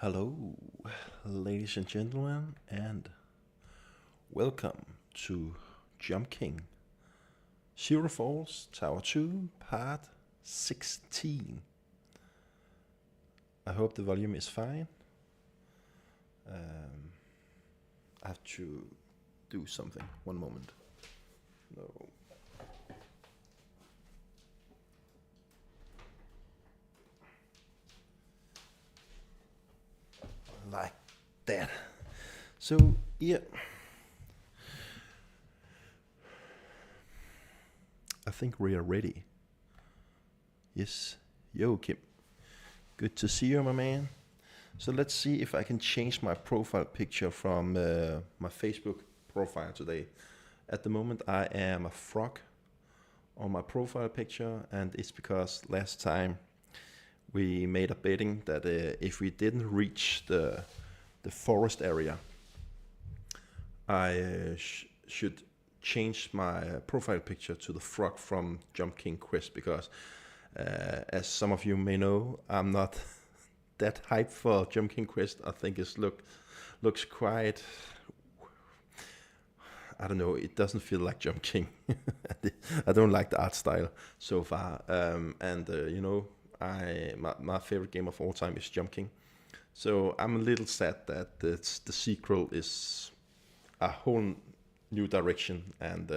Hello, ladies and gentlemen, and welcome to Jump King Zero Falls Tower 2 Part 16. I hope the volume is fine. I have to do something. One moment. No. Like that. So, yeah. I think we are ready. Yes. Yo, Kim. Good to see you, my man. So let's see if I can change my profile picture from my Facebook profile today. At the moment, I am a frog on my profile picture, and it's because last time we made a betting that if we didn't reach the forest area, I should change my profile picture to the frog from Jump King Quest, because as some of you may know, I'm not that hyped for Jump King Quest. I think it looks quite, I don't know, it doesn't feel like Jump King. I don't like the art style so far. My favorite game of all time is Jump King. So I'm a little sad that the sequel is a whole new direction, and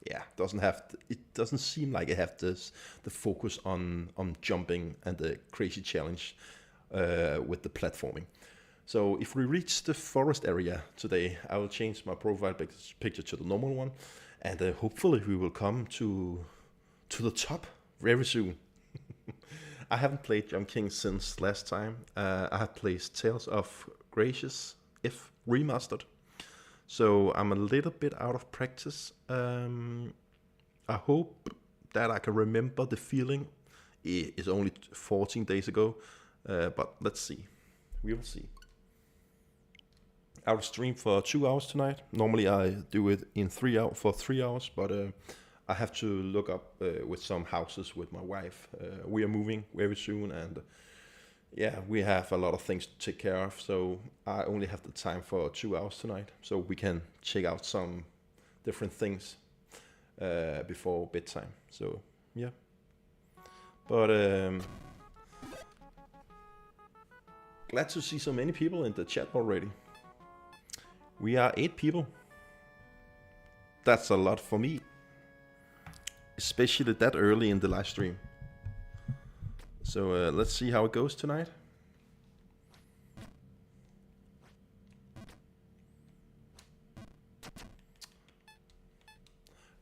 it doesn't seem like it have the focus on jumping and the crazy challenge with the platforming. So if we reach the forest area today, I will change my profile picture to the normal one, and hopefully we will come to the top very soon. I haven't played Jump King since last time. I had played Tales of Gracious F Remastered, so I'm a little bit out of practice. I hope that I can remember the feeling. It's only 14 days ago, but let's see. We will see. I will stream for 2 hours tonight. Normally I do it in 3 hours, but I have to look up with some houses with my wife. We are moving very soon, and we have a lot of things to take care of, so I only have the time for 2 hours tonight, so we can check out some different things before bedtime. So yeah, but glad to see so many people in the chat already. We are 8 people. That's a lot for me, especially that early in the live stream. So let's see how it goes tonight.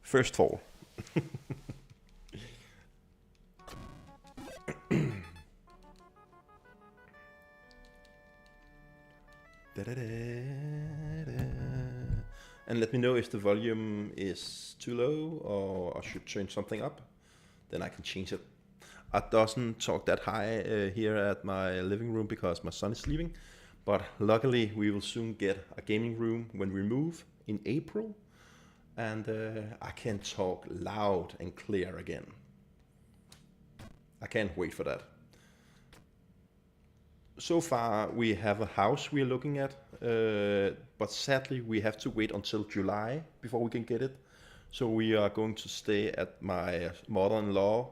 First fall. And let me know if the volume is too low or I should turn something up. Then I can change it. I doesn't talk that high here at my living room because my son is sleeping. But luckily we will soon get a gaming room when we move in April. And I can talk loud and clear again. I can't wait for that. So far we have a house we are looking at, but sadly we have to wait until July before we can get it. So we are going to stay at my mother-in-law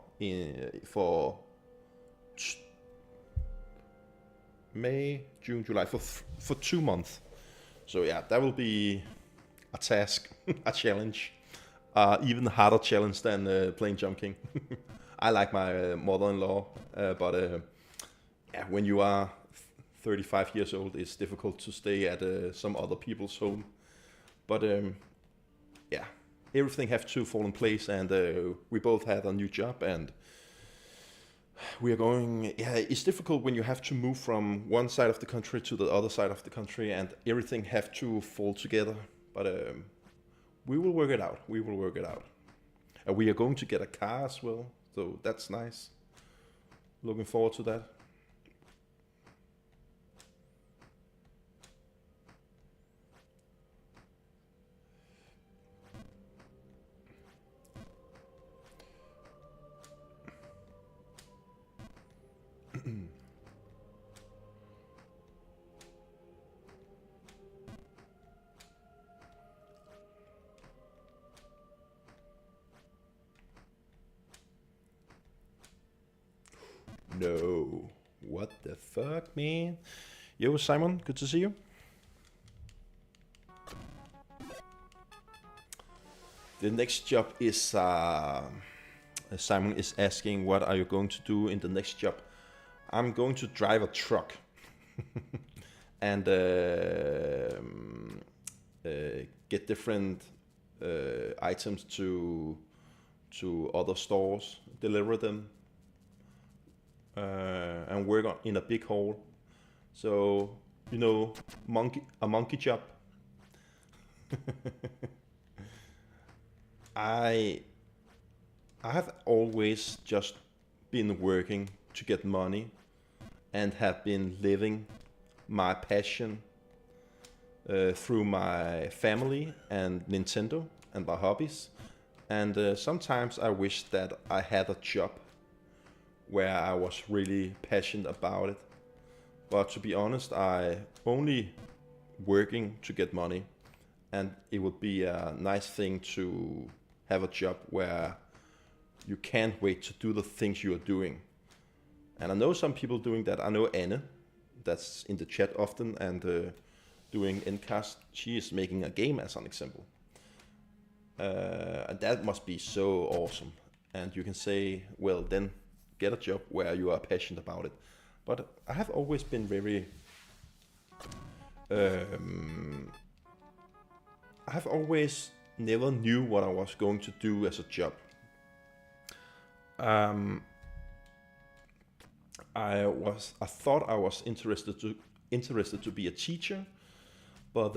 for May, June, July, for 2 months. So yeah, that will be a task, a challenge, even harder challenge than playing Jump King. I like my mother-in-law, but when you are 35 years old, it's difficult to stay at some other people's home. But everything have to fall in place, and we both had a new job, and we are going. Yeah, it's difficult when you have to move from one side of the country to the other side of the country, and everything have to fall together. But we will work it out. We will work it out. And we are going to get a car as well, so that's nice. Looking forward to that. no. What the fuck, man? Yo, Simon, good to see you. The next job is Simon is asking, what are you going to do in the next job? I'm going to drive a truck and get different items to other stores, deliver them, and work in a big hall. So, you know, a monkey job. I have always just been working to get money and have been living my passion through my family and Nintendo and my hobbies. And sometimes I wish that I had a job where I was really passionate about it. But to be honest, I only working to get money, and it would be a nice thing to have a job where you can't wait to do the things you are doing. And I know some people doing that. I know Anne, that's in the chat often, and doing Endcast. She is making a game as an example. And that must be so awesome. And you can say, well, then get a job where you are passionate about it. But I have always been very... I have always never knew what I was going to do as a job. I thought I was interested to be a teacher, but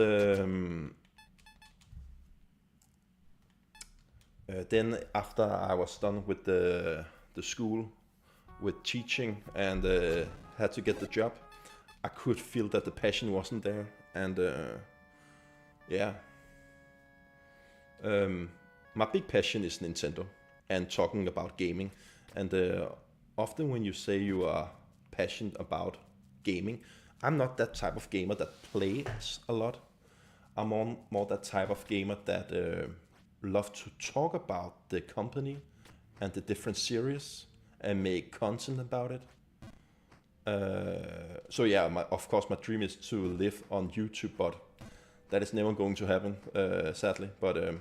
then after I was done with the school with teaching and had to get the job, I could feel that the passion wasn't there, and yeah. My big passion is Nintendo and talking about gaming, and often when you say you are passionate about gaming, I'm not that type of gamer that plays a lot. I'm more that type of gamer that love to talk about the company and the different series and make content about it. So yeah, of course my dream is to live on YouTube, but that is never going to happen, sadly. But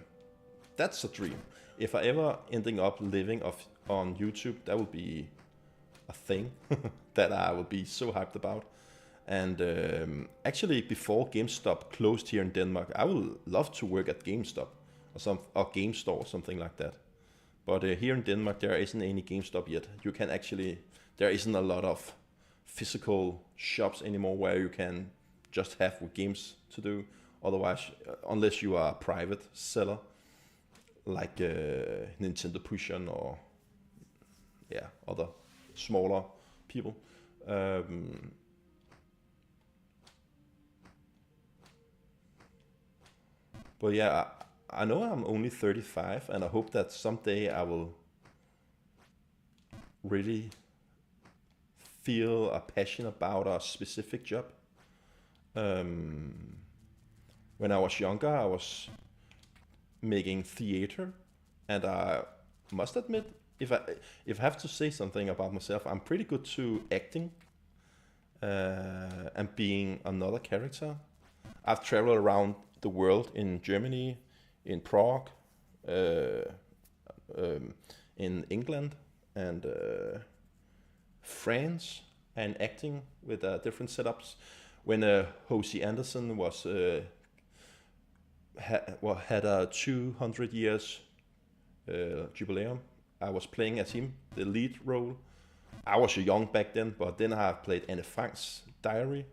that's a dream. If I ever ending up living on YouTube, that would be a thing that I would be so hyped about. And actually, before GameStop closed here in Denmark, I would love to work at GameStop or Game Store or something like that. But here in Denmark, there isn't any GameStop yet. You can actually, there isn't a lot of physical shops anymore where you can just have games to do. Otherwise, unless you are a private seller, like Nintendo Pushen or other smaller people. But yeah, I know I'm only 35, and I hope that someday I will really feel a passion about a specific job. When I was younger, I was making theater, and I must admit, if I have to say something about myself, I'm pretty good to acting and being another character. I've traveled around the world in Germany, in Prague, in England, and France, and acting with different setups. When H.C. Andersen was had a 200 years jubileum, I was playing as him, the lead role. I was young back then, but then I played Anne Frank's Diary,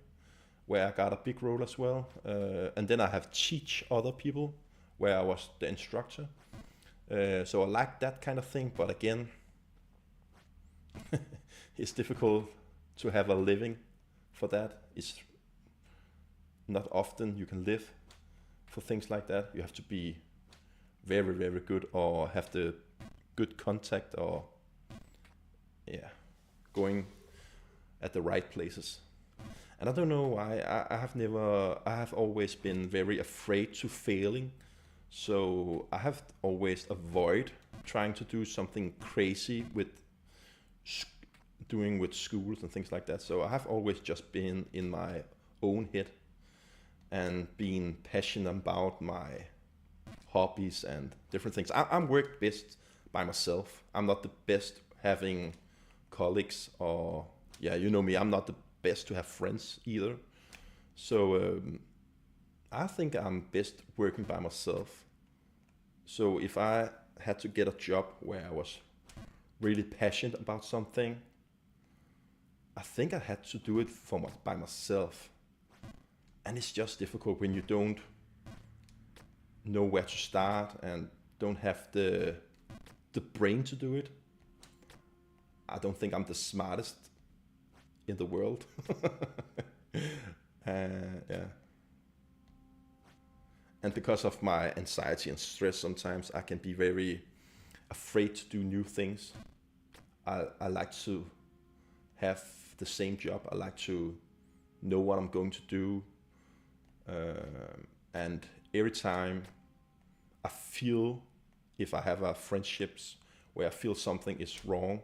where I got a big role as well. And then I have teach other people, where I was the instructor. So I like that kind of thing, but again, it's difficult to have a living for that. It's not often you can live for things like that. You have to be very, very good, or have the good contact, or going at the right places. And I don't know why, I have always been very afraid to failing. So I have always avoid trying to do something crazy with doing with schools and things like that. So I have always just been in my own head and being passionate about my hobbies and different things. I'm work best by myself. I'm not the best having colleagues, or yeah, you know me, I'm not the best to have friends either. So I think I'm best working by myself. So if I had to get a job where I was really passionate about something, I think I had to do it by myself. And it's just difficult when you don't know where to start and don't have the brain to do it. I don't think I'm the smartest in the world. Yeah. And because of my anxiety and stress, sometimes I can be very afraid to do new things. I like to have the same job. I like to know what I'm going to do. And every time I feel, if I have friendships where I feel something is wrong,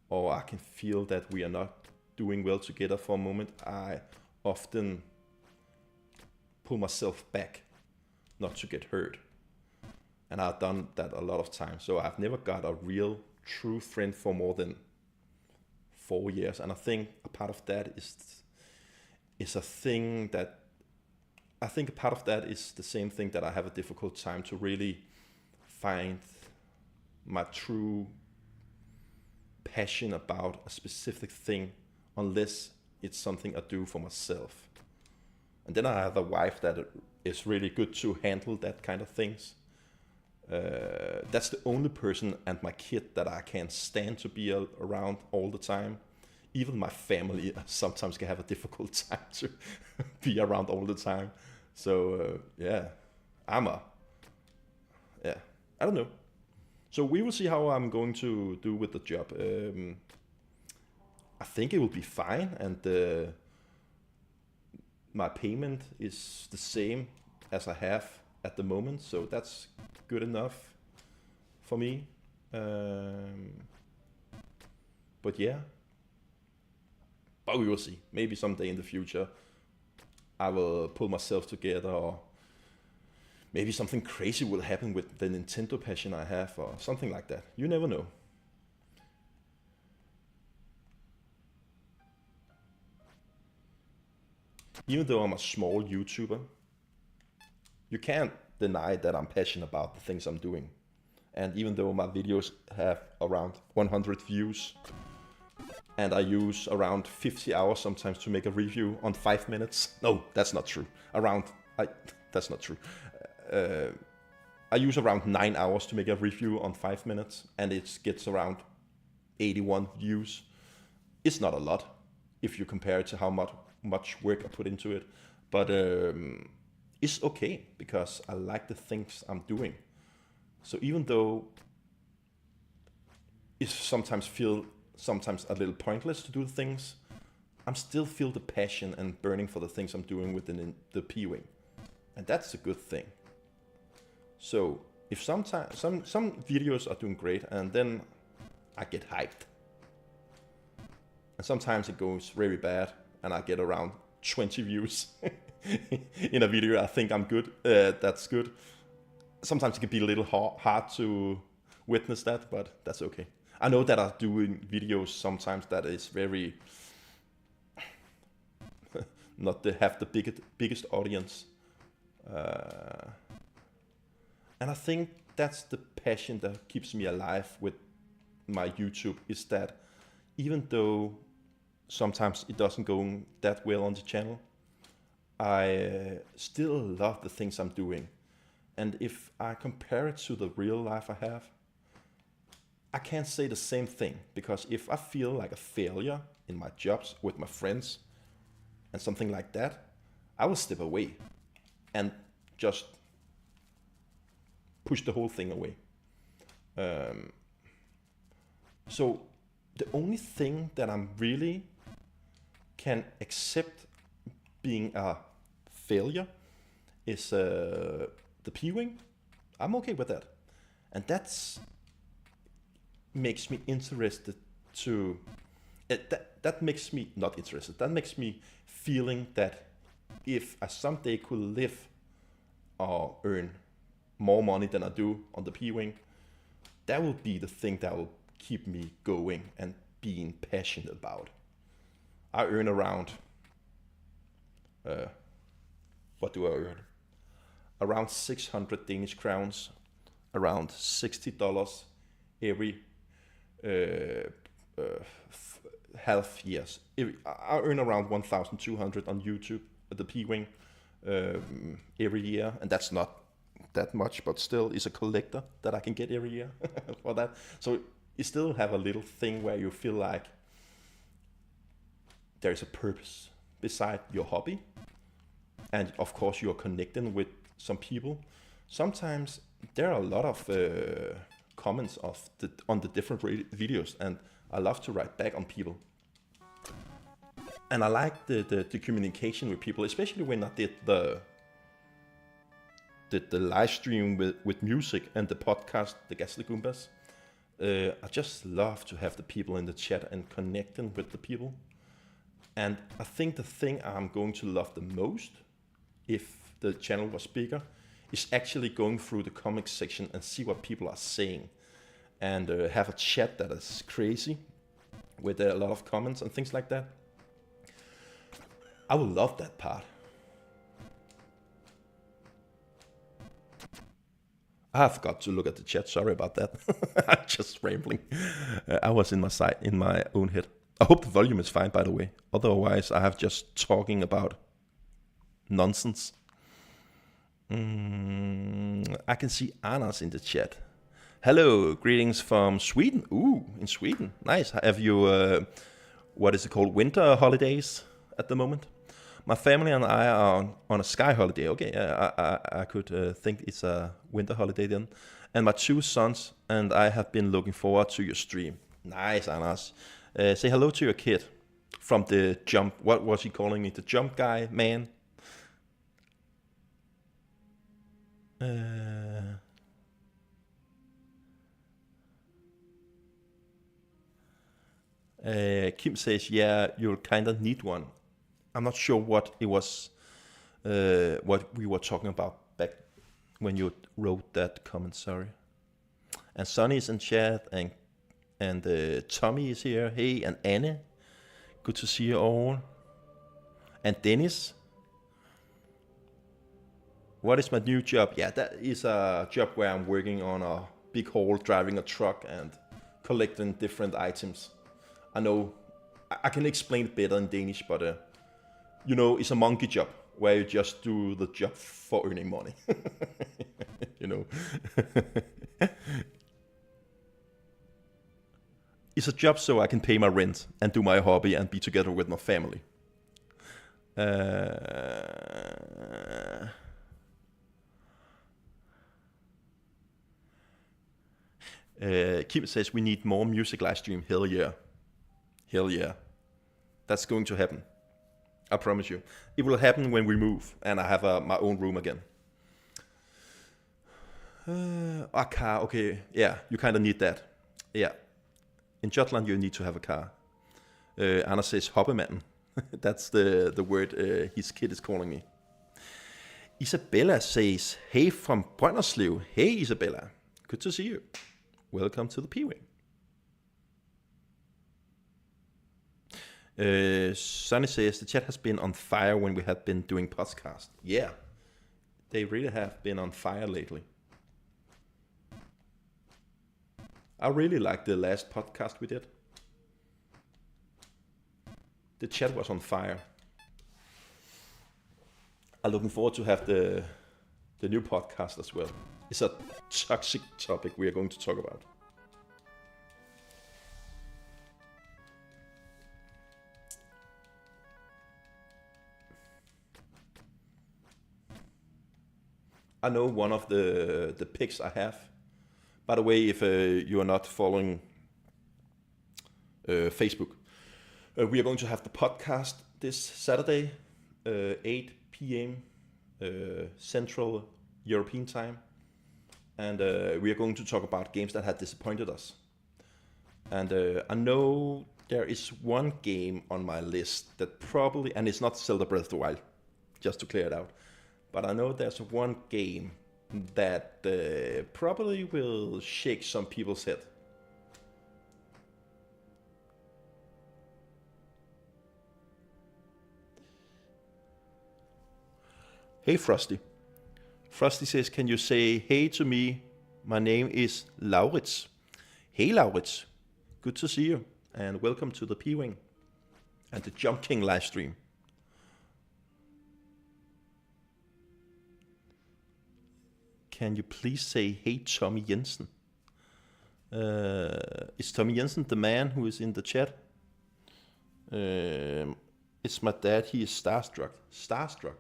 or I can feel that we are not doing well together for a moment, I often pull myself back not to get hurt. And I've done that a lot of times. So I've never got a real true friend for more than 4 years. And I think a part of that is a thing that I think a part of that is the same thing that I have a difficult time to really find my true passion about a specific thing unless it's something I do for myself. And then I have a wife that is really good to handle that kind of things. That's the only person, and my kid, that I can't stand to be around all the time. Even my family sometimes can have a difficult time to be around all the time. So yeah, yeah, I don't know. So we will see how I'm going to do with the job. I think it will be fine, and my payment is the same as I have at the moment, so that's good enough for me. But yeah, but we will see. Maybe someday in the future I will pull myself together, or maybe something crazy will happen with the Nintendo passion I have, or something like that. You never know. Even though I'm a small YouTuber, you can't deny that I'm passionate about the things I'm doing. And even though my videos have around 100 views, and I use around 50 hours sometimes to make a review on 5 minutes. No, that's not true. That's not true. I use around 9 hours to make a review on 5 minutes, and it gets around 81 views. It's not a lot if you compare it to how much work I put into it, but it's okay because I like the things I'm doing. So even though it sometimes a little pointless to do things, I'm still feel the passion and burning for the things I'm doing within the P-Wing, and that's a good thing. So if sometimes some videos are doing great, and then I get hyped, and sometimes it goes very bad, and I get around 20 views in a video. I think I'm good. That's good. Sometimes it can be a little hard to witness that, but that's okay. I know that I'm doing videos sometimes that is very not to have the biggest audience, and I think that's the passion that keeps me alive with my YouTube, is that even though sometimes it doesn't go that well on the channel, I still love the things I'm doing. And if I compare it to the real life I have, I can't say the same thing, because if I feel like a failure in my jobs with my friends and something like that, I will step away and just push the whole thing away. So the only thing that I'm really can accept being a failure is the P-Wing. I'm okay with that. And that's makes me interested to that makes me not interested. That makes me feeling that if I someday could live or earn more money than I do on the P-Wing, that will be the thing that will keep me going and being passionate about. I earn around, what do I earn? Around 600 Danish crowns, around $60 every half years. I earn around 1,200 on YouTube at the P-Wing every year, and that's not that much, but still is a collector that I can get every year for that. So you still have a little thing where you feel like there is a purpose beside your hobby, and of course you're connecting with some people. Sometimes there are a lot of comments on the different videos, and I love to write back on people. And I like the communication with people, especially when I did the live stream with music and the podcast, the Gasly Goombas. I just love to have the people in the chat and connecting with the people. And I think the thing I'm going to love the most, if the channel was bigger, is actually going through the comics section and see what people are saying. And have a chat that is crazy, with a lot of comments and things like that. I would love that part. I forgot to look at the chat. Sorry about that. I'm just rambling. I was in my own head. I hope the volume is fine, by the way. Otherwise, I have just talking about nonsense. I can see Anders in the chat. Hello, greetings from Sweden. Ooh, in Sweden. Nice. Have you, what is it called, winter holidays at the moment? My family and I are on a sky holiday. Okay, I could think it's a winter holiday then. And my 2 sons and I have been looking forward to your stream. Nice, Anders. Say hello to your kid from the jump. What was he calling me? The jump guy, man? Kim says, yeah, you'll kind of need one. I'm not sure what it was, what we were talking about back when you wrote that comment, sorry. And Sonny is in chat, and Tommy is here. Hey, and Anne. Good to see you all. And Dennis. What is my new job? Yeah, that is a job where I'm working on a big haul, driving a truck and collecting different items. I know I can explain it better in Danish, but you know, it's a monkey job where you just do the job for earning money. You know. It's a job so I can pay my rent and do my hobby and be together with my family. Kim says we need more music live stream. Hell yeah. Hell yeah. That's going to happen. I promise you. It will happen when we move and I have my own room again. A car, okay. Yeah, you kind of need that. Yeah. In Jutland, you need to have a car. Anna says, hoppemanden. That's the word his kid is calling me. Isabella says, hey from Brønderslev. Hey, Isabella. Good to see you. Welcome to the P-Wing. Sonny says, the chat has been on fire when we have been doing podcasts. Yeah, they really have been on fire lately. I really liked the last podcast we did. The chat was on fire. I'm looking forward to have the new podcast as well. It's a toxic topic we are going to talk about. I know one of the picks I have. By the way, if you are not following Facebook, we are going to have the podcast this Saturday, 8 p.m. Central European time. And we are going to talk about games that had disappointed us. And I know There is one game on my list that probably, and it's not Zelda Breath of the Wild, just to clear it out, but I know there's one game that probably will shake some people's head. Hey Frosty. Frosty says, can you say hey to me? My name is Laurits. Hey Laurits, good to see you and welcome to the P-Wing and the Jump King live stream. Can you please say hey Tommy Jensen? Is Tommy Jensen the man who is in the chat? It's my dad, he is starstruck. Starstruck?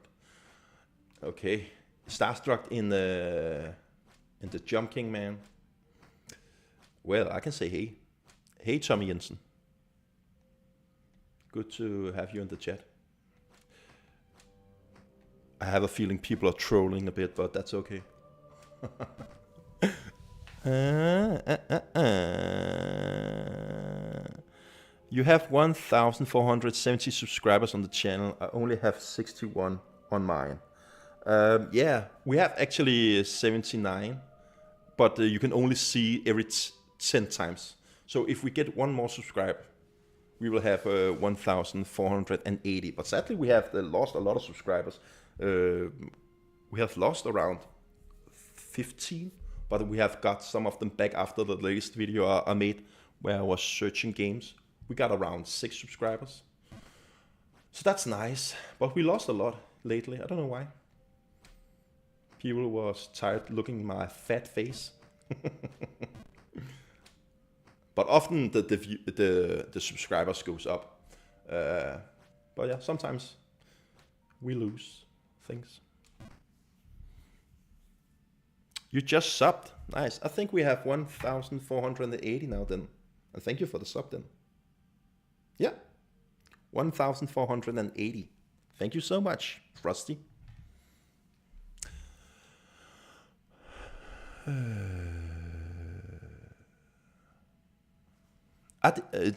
Okay, starstruck in the Jump King, man. Well, I can say hey. Hey, Tommy Jensen. Good to have you in the chat. I have a feeling people are trolling a bit, but that's okay. You have 1,470 subscribers on the channel. I only have 61 on mine. Yeah, we have actually 79, but you can only see every 10 times. So if we get one more subscriber, we will have 1,480. But sadly, we have lost a lot of subscribers. We have lost around 15, but we have got some of them back after the latest video I made where I was searching games. We got around 6 subscribers. So that's nice, but we lost a lot lately. I don't know why. People was tired looking at my fat face. But often the subscribers goes up. But yeah, sometimes we lose things. You just subbed. Nice. I think we have 1,480 now then. And thank you for the sub then. Yeah. 1,480. Thank you so much, Frosty.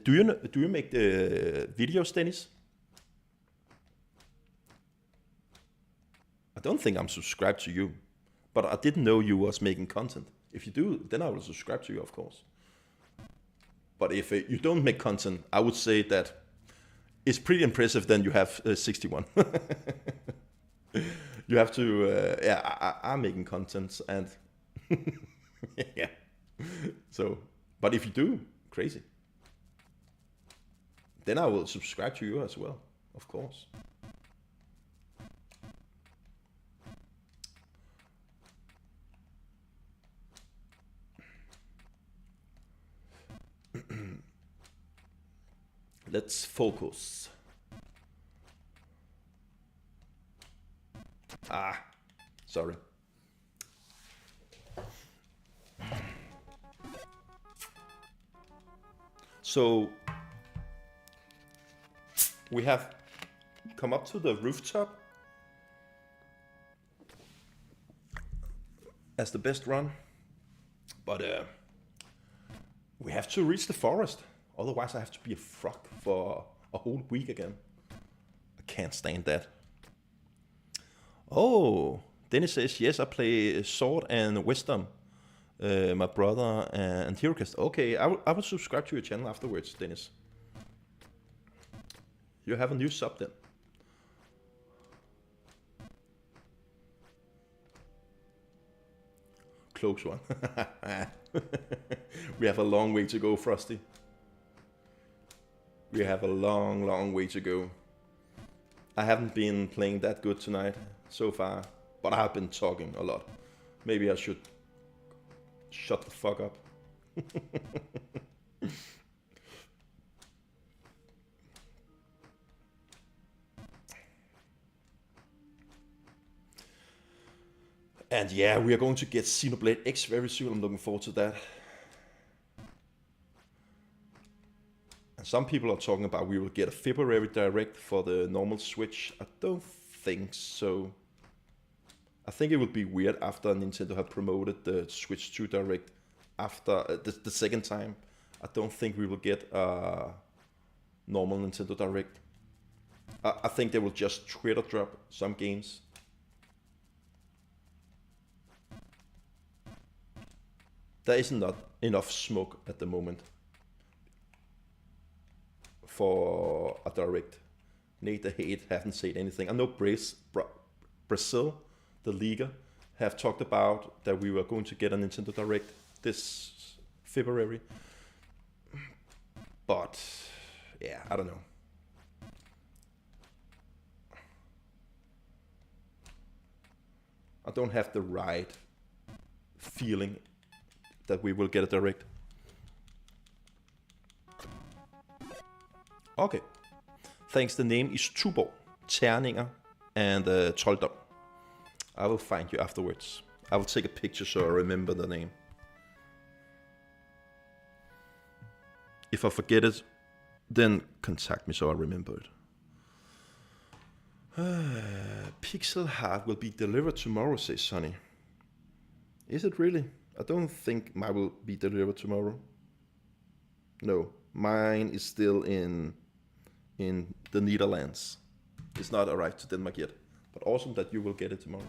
Do you make the videos, Dennis? I don't think I'm subscribed to you, but I didn't know you was making content. If you do, then I will subscribe to you, of course. But if you don't make content, I would say that it's pretty impressive. Then you have 61. You have to. Yeah, I'm making content and. Yeah. So, but if you do, crazy. Then I will subscribe to you as well, of course. Let's focus. Sorry. So we have come up to the rooftop as the best run, but we have to reach the forest. Otherwise I have to be a frog for a whole week again. I can't stand that. Oh, Dennis says, yes, I play Sword and Wisdom. My brother and HeroQuest. Okay, I will subscribe to your channel afterwards, Dennis. You have a new sub then. Close one. We have a long way to go, Frosty. We have a long, long way to go. I haven't been playing that good tonight so far, but I have been talking a lot. Maybe I should shut the fuck up. And yeah, we are going to get Xenoblade X very soon. I'm looking forward to that. And some people are talking about we will get a February Direct for the normal Switch. I don't think so. I think it would be weird after Nintendo have promoted the Switch 2 Direct after the second time. I don't think we will get a normal Nintendo Direct. I think they will just Twitter drop some games. There is not enough smoke at the moment for a Direct. Nate the Hate haven't said anything. I know Brazil, the Liga, have talked about that we were going to get a Nintendo Direct this February. But yeah, I don't know. I don't have the right feeling that we will get a Direct. Okay. Thanks, the name is Tuborg, Terninger, and Trolldom. I will find you afterwards. I will take a picture so I remember the name. If I forget it, then contact me so I remember it. Pixel Heart will be delivered tomorrow, says Sonny. Is it really? I don't think mine will be delivered tomorrow. No, mine is still in the Netherlands. It's not arrived to Denmark yet. But awesome that you will get it tomorrow.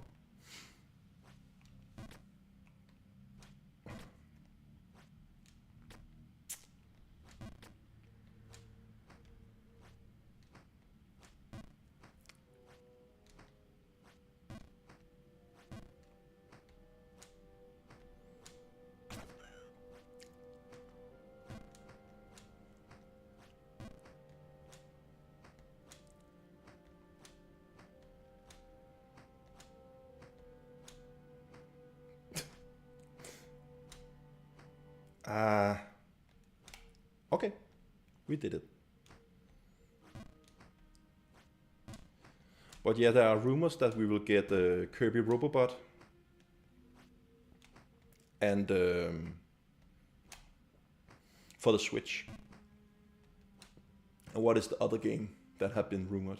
Okay, we did it. But yeah, there are rumors that we will get Kirby Robobot and for the Switch. And what is the other game that have been rumored?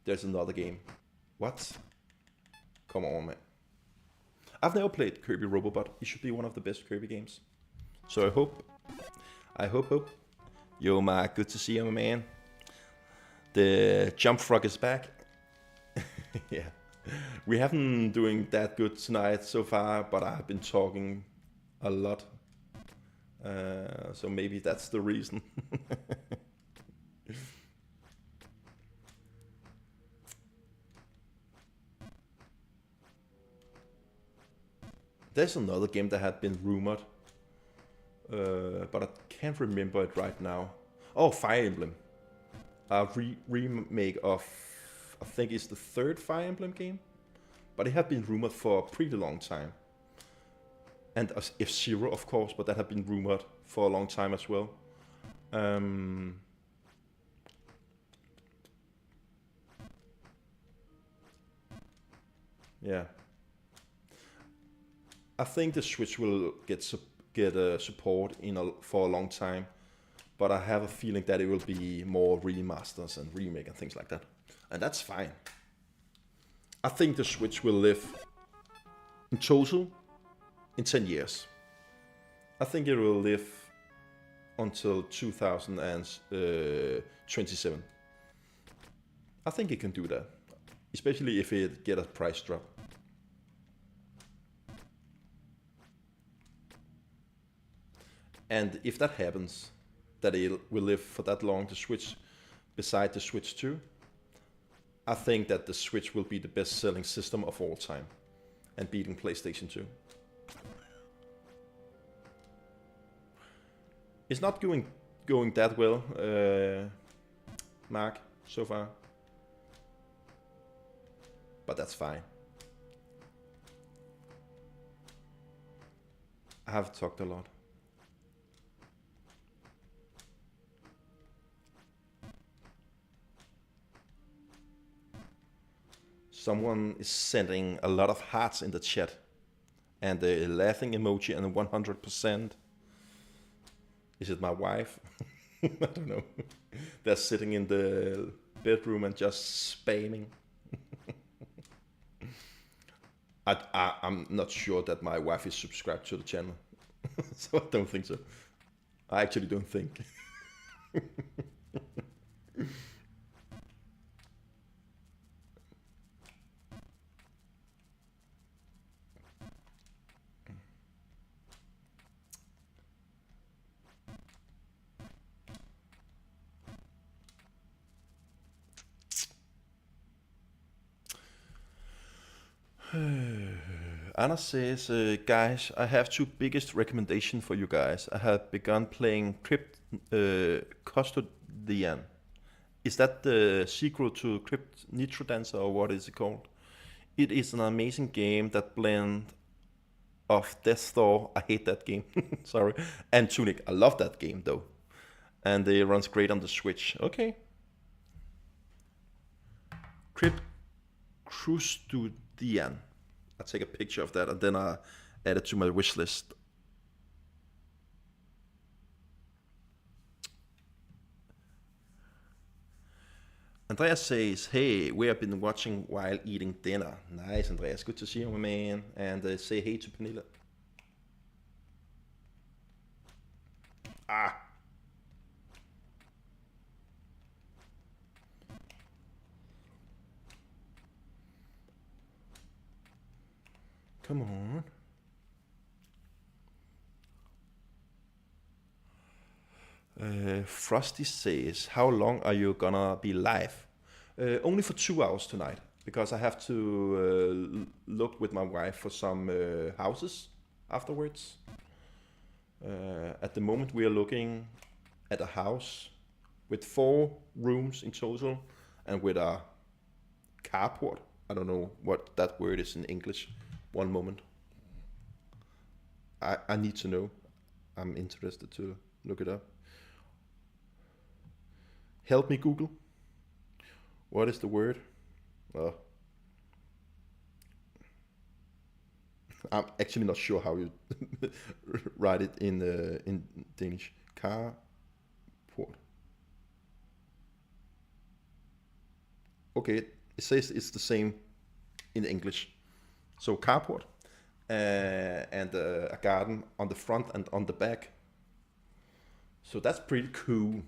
There's another game. What? Come on, man. I've never played Kirby Robobot. It should be one of the best Kirby games. So I hope. Yo, Mark, good to see you, my man. The Jump Frog is back. Yeah. We haven't doing that good tonight so far, but I've been talking a lot. So maybe that's the reason. There's another game that had been rumored, but I can't remember it right now. Oh, Fire Emblem. A remake of, I think it's the third Fire Emblem game, but it had been rumored for a pretty long time. And F-Zero, of course, but that had been rumored for a long time as well. Yeah. I think the Switch will get support for a long time, but I have a feeling that it will be more remasters and remake and things like that, and that's fine. I think the Switch will live in total in 10 years. I think it will live until 2027. I think it can do that, especially if it get a price drop. And if that happens, that it will live for that long, the Switch, beside the Switch 2, I think that the Switch will be the best-selling system of all time, and beating PlayStation 2. It's not going that well, Mark, so far, but that's fine. I have talked a lot. Someone is sending a lot of hearts in the chat, and a laughing emoji and 100%. Is it my wife? I don't know. They're sitting in the bedroom and just spamming. I'm not sure that my wife is subscribed to the channel, so I don't think so. I actually don't think. Anna says, guys, I have two biggest recommendation for you guys. I have begun playing Crypt Custodian. Is that the sequel to Crypt Nitro Dancer, or what is it called? It is an amazing game that blend of Death Door, I hate that game, sorry, and Tunic. I love that game though. And it runs great on the Switch. Okay. Crypt Custodian. I'll take a picture of that and then I'll add it to my wish list. Andreas says, hey, we have been watching while eating dinner. Nice, Andreas. Good to see you, my man. And say hey to Pernille. Ah. Come on. Frosty says, how long are you gonna be live? Only for 2 hours tonight, because I have to look with my wife for some houses afterwards. At the moment we are looking at a house with 4 rooms in total and with a carport. I don't know what that word is in English. One moment. I need to know. I'm interested to look it up. Help me, Google. What is the word? I'm actually not sure how you write it in Danish. Carport. Okay, it says it's the same in English. So carport and a garden on the front and on the back. So that's pretty cool.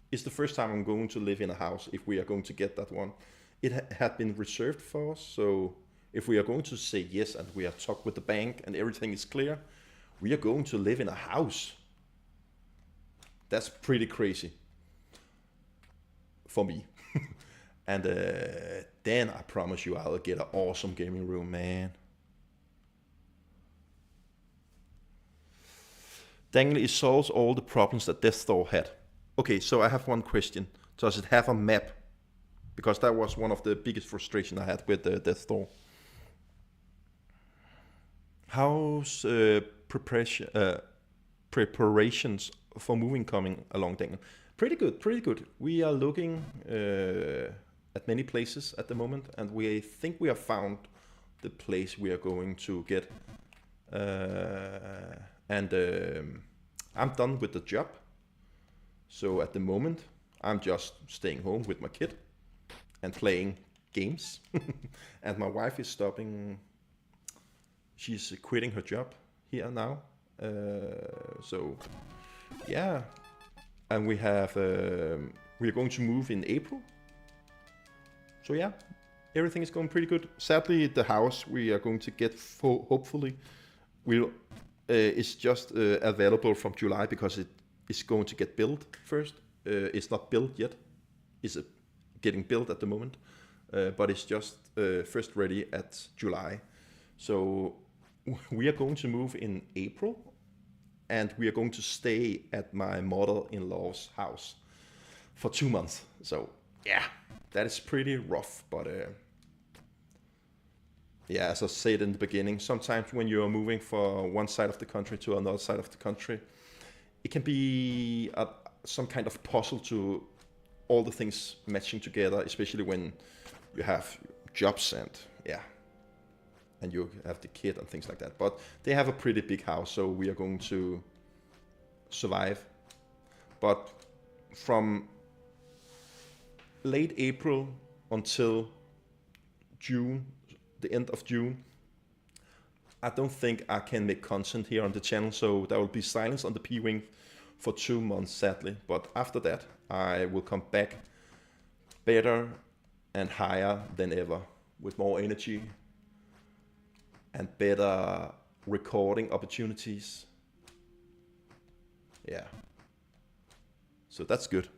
It's the first time I'm going to live in a house if we are going to get that one. It had been reserved for us, so if we are going to say yes and we have talked with the bank and everything is clear, we are going to live in a house. That's pretty crazy for me. And then I promise you I'll get an awesome gaming room, man. Daniel, it solves all the problems that Death Door had. Okay, so I have one question. Does it have a map? Because that was one of the biggest frustration I had with Death Door. How's preparations for moving coming along, Daniel? Pretty good, pretty good. We are looking at many places at the moment, and we think we have found the place we are going to get. And I'm done with the job. So at the moment, I'm just staying home with my kid and playing games. And my wife is stopping. She's quitting her job here now. So yeah, and we have we are going to move in April. So yeah, everything is going pretty good. Sadly, the house we are going to get hopefully will is just available from July because it is going to get built first. It's not built yet. It's getting built at the moment, but it's just first ready at July. So we are going to move in April, and we are going to stay at my mother-in-law's house for 2 months. So yeah, that is pretty rough, but yeah, as I said in the beginning, sometimes when you are moving from one side of the country to another side of the country, it can be some kind of puzzle to all the things matching together, especially when you have jobs and you have the kid and things like that. But they have a pretty big house, so we are going to survive. But from late April until June, the end of June, I don't think I can make content here on the channel, so there will be silence on the P-Wing for 2 months, sadly. But after that, I will come back better and higher than ever, with more energy and better recording opportunities. Yeah. So that's good.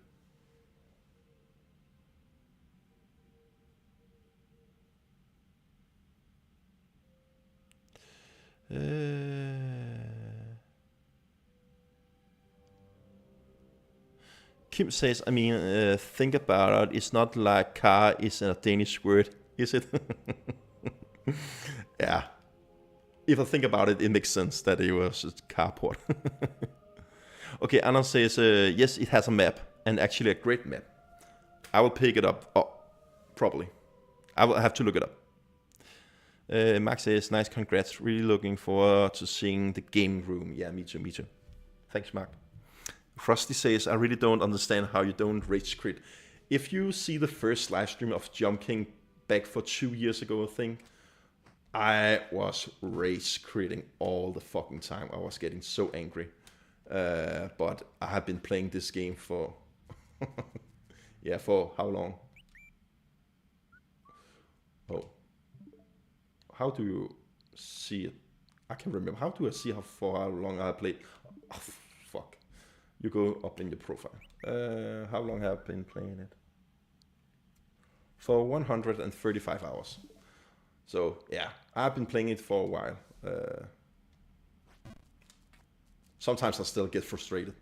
Kim says, I mean, think about it. It's not like car is a Danish word, is it? Yeah. If I think about it, it makes sense that it was a carport. Okay, Anna says, yes, it has a map, and actually a great map. I will pick it up. Oh, probably. I will have to look it up. Max says, nice, congrats. Really looking forward to seeing the game room. Yeah, me too, me too. Thanks, Mark. Frosty says, I really don't understand how you don't rage quit. If you see the first live stream of Jump King back for 2 years ago, I think, I was rage quitting all the fucking time. I was getting so angry. But I have been playing this game for, yeah, for how long? Oh, how do you see it? I can't remember. How do I see for how long I played? Oh, fuck. You go up in your profile. How long have I been playing it? For 135 hours. So yeah, I've been playing it for a while. Sometimes I still get frustrated.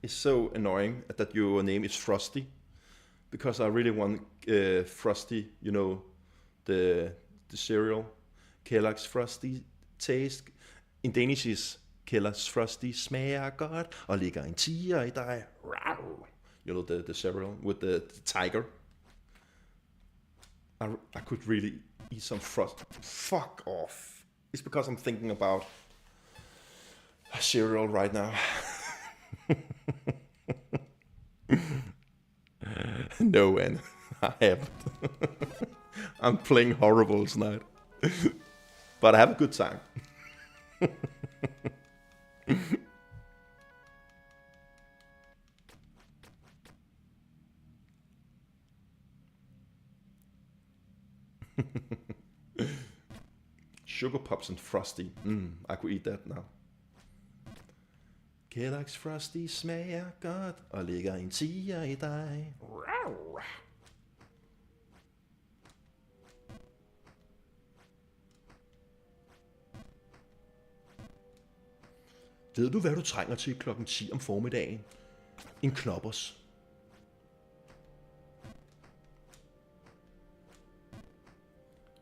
It's so annoying that your name is Frosty, because I really want Frosty, you know, the cereal, Kellogg's Frosty taste. In Danish is Kellogg's Frosty smager godt og ligger en tiger i dig. You know, the cereal with the tiger. I could really eat some frost. Fuck off. It's because I'm thinking about cereal right now. No, and I haven't. I'm playing horrible tonight. But I have a good time. Sugar Pops and Frosty. I could eat that now. Kellogg's Frosty smager godt og ligger en tiger i dig. Ved du, hvad du trænger til klokken 10 om formiddagen? En knoppers.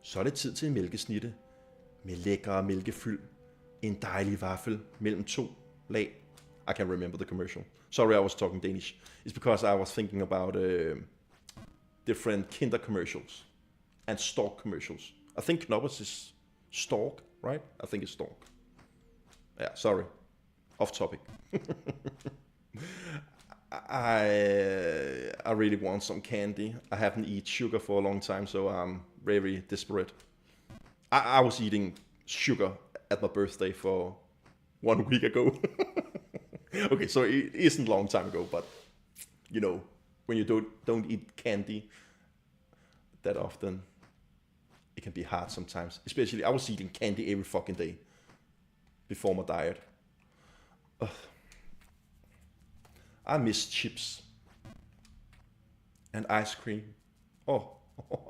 Så er det tid til en mælkesnitte med lækre mælkefyld. En dejlig vaffel mellem 2 lag. I can't remember the commercial. Sorry, I was talking Danish. It's because I was thinking about different Kinder commercials and Stork commercials. I think Knoppers is Stork, right? I think it's Stork. Yeah, sorry. Off topic. I really want some candy. I haven't eaten sugar for a long time, so I'm very desperate. I was eating sugar at my birthday for 1 week ago. Okay, so it isn't a long time ago, but you know, when you don't eat candy that often, it can be hard sometimes. Especially, I was eating candy every fucking day before my diet. Ugh. I miss chips and ice cream. Oh,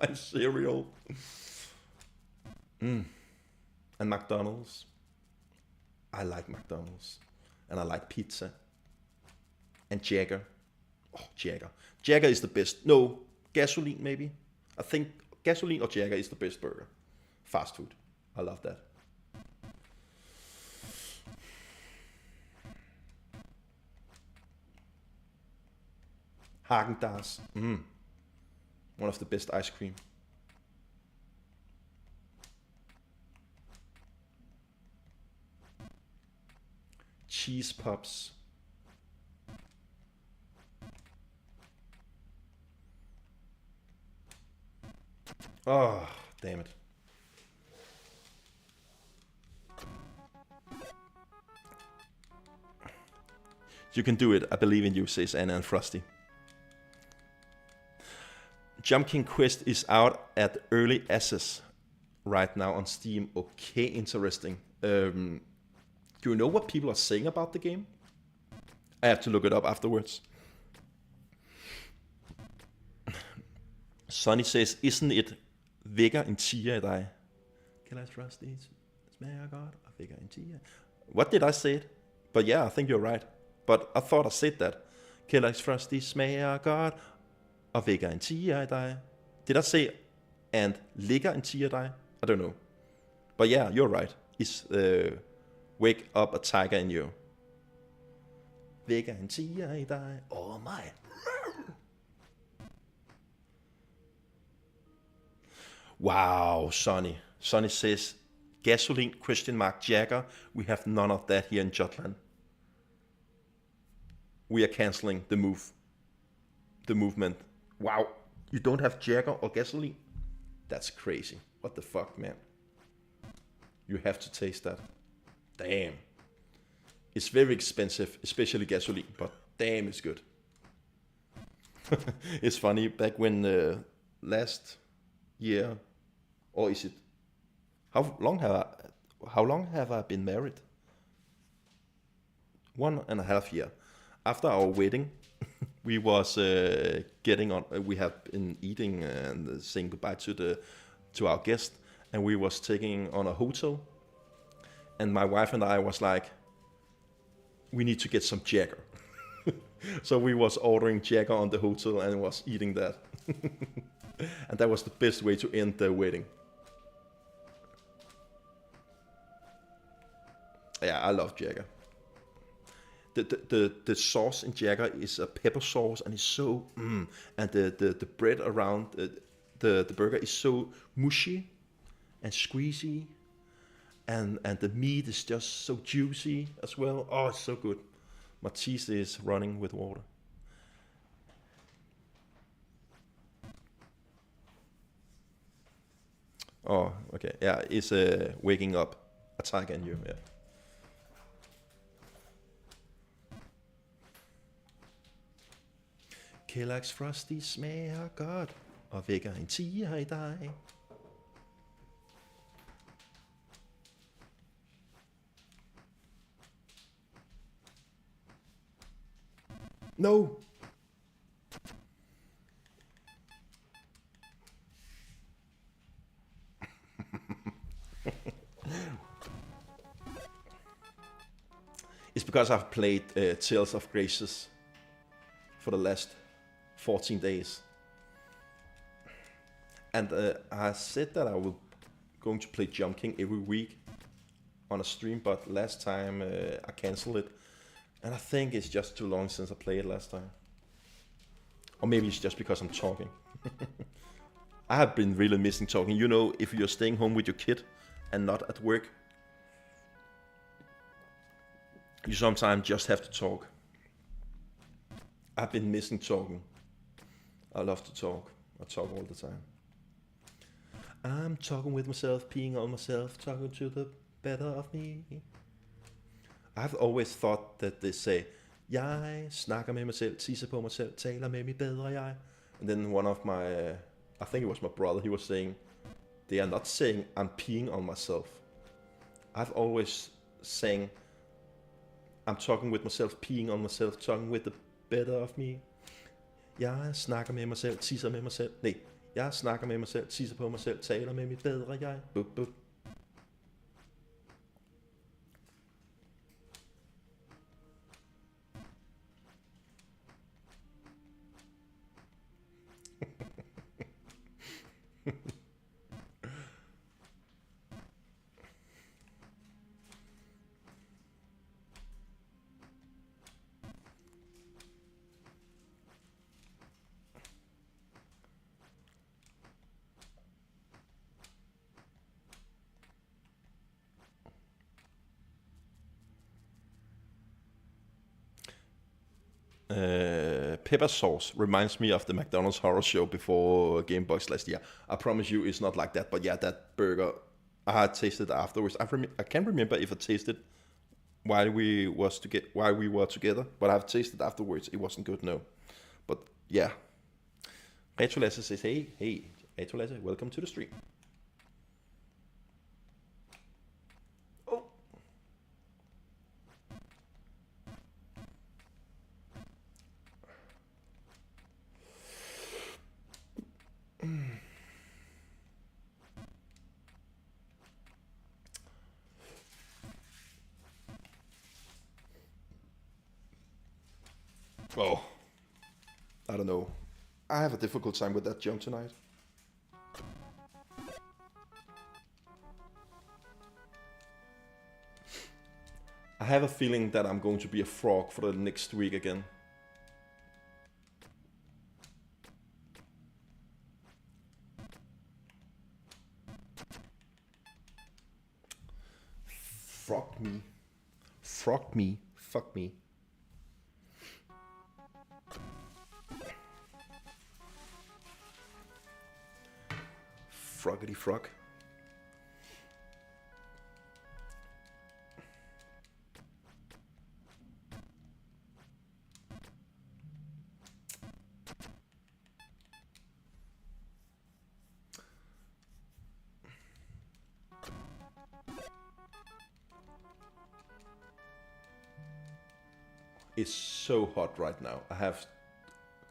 and cereal. And McDonald's. I like McDonald's. And I like pizza. And Jagger. Oh, Jagger. Jagger is the best. No, gasoline maybe. I think gasoline or Jagger is the best burger. Fast food. I love that. Haagen-Dazs. One of the best ice cream. Cheese Puffs. Oh, damn it. You can do it. I believe in you, says Anna and Frosty. Jump King Quest is out at early access right now on Steam. Okay, interesting. Do you know what people are saying about the game? I have to look it up afterwards. Sonny says, isn't it vækker en tiger i dig? Can I trust these? Smager godt og vækker en tiger. What did I say it? But yeah, I think you're right. But I thought I said that. Kellogg's Frosty smager godt og vækker en tiger i dig. Did I say and ligger en tiger i dig? I don't know. But yeah, you're right. Is wake up a tiger in you. Vækker en tiger i dig. Oh my. Wow, Sonny. Sonny says, gasoline, Jagger. We have none of that here in Jutland. We are canceling the movement. Wow, you don't have Jagger or gasoline? That's crazy. What the fuck, man? You have to taste that. Damn. It's very expensive, especially gasoline, but damn, it's good. It's funny, back when last year, or is it? How long have I been married? 1.5 years. After our wedding, we was getting on. We have been eating and saying goodbye to our guest, and we was taking on a hotel. And my wife and I was like, we need to get some Jagger. So we was ordering Jagger on the hotel and was eating that. And that was the best way to end the wedding. Yeah, I love Jagger. The sauce in Jagger is a pepper sauce, and it's so and the bread around the burger is so mushy and squeezy, and the meat is just so juicy as well. Oh, it's so good. My teeth is running with water. Oh, okay. Yeah, it's waking up a tiger in you. Yeah. Kellogg's Frosty smager godt og vækker en tiger i dig. No. It's because I've played Tales of Graces for the last 14 days. And I said that I was going to play Jump King every week on a stream, but last time I cancelled it. And I think it's just too long since I played last time. Or maybe it's just because I'm talking. I have been really missing talking. You know, if you're staying home with your kid and not at work, you sometimes just have to talk. I've been missing talking. I love to talk. I talk all the time. I'm talking with myself, peeing on myself, talking to the better of me. I've always thought that they say, jeg snakker med mig selv, tisser på mig selv, taler med mig bedre jeg. And then one of my, I think it was my brother, he was saying, they are not saying I'm peeing on myself. I've always saying, I'm talking with myself, peeing on myself, talking with the better of me. Jeg snakker med mig selv, tisser med mig selv. Nej, jeg snakker med mig selv, tisser på mig selv, taler med mit bedre jeg. Bup, bup. pepper sauce reminds me of the McDonald's horror show before Game Boys last year. I promise you, it's not like that. But yeah, that burger, I had tasted afterwards. I can't remember if I tasted while we were together, but I've tasted afterwards. It wasn't good, no. But yeah, Retro Lasse says, hey, Retro Lasse, welcome to the stream. Oh. Oh, I don't know. I have a difficult time with that jump tonight. I have a feeling that I'm going to be a frog for the next week again. Frog me. Frog me. Fuck me. Froggity frog. It's so hot right now. I have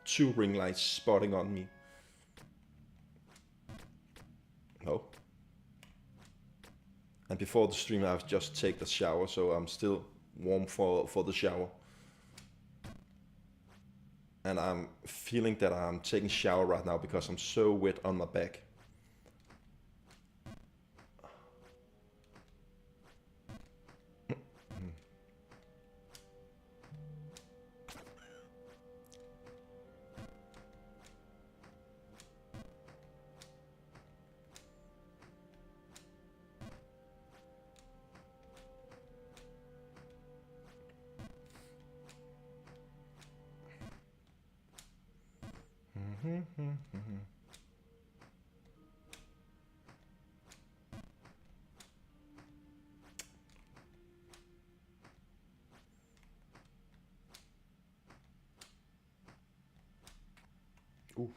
2 ring lights spotting on me. Oh. And before the stream I've just taken a shower, so I'm still warm for the shower. And I'm feeling that I'm taking a shower right now because I'm so wet on my back. Oof.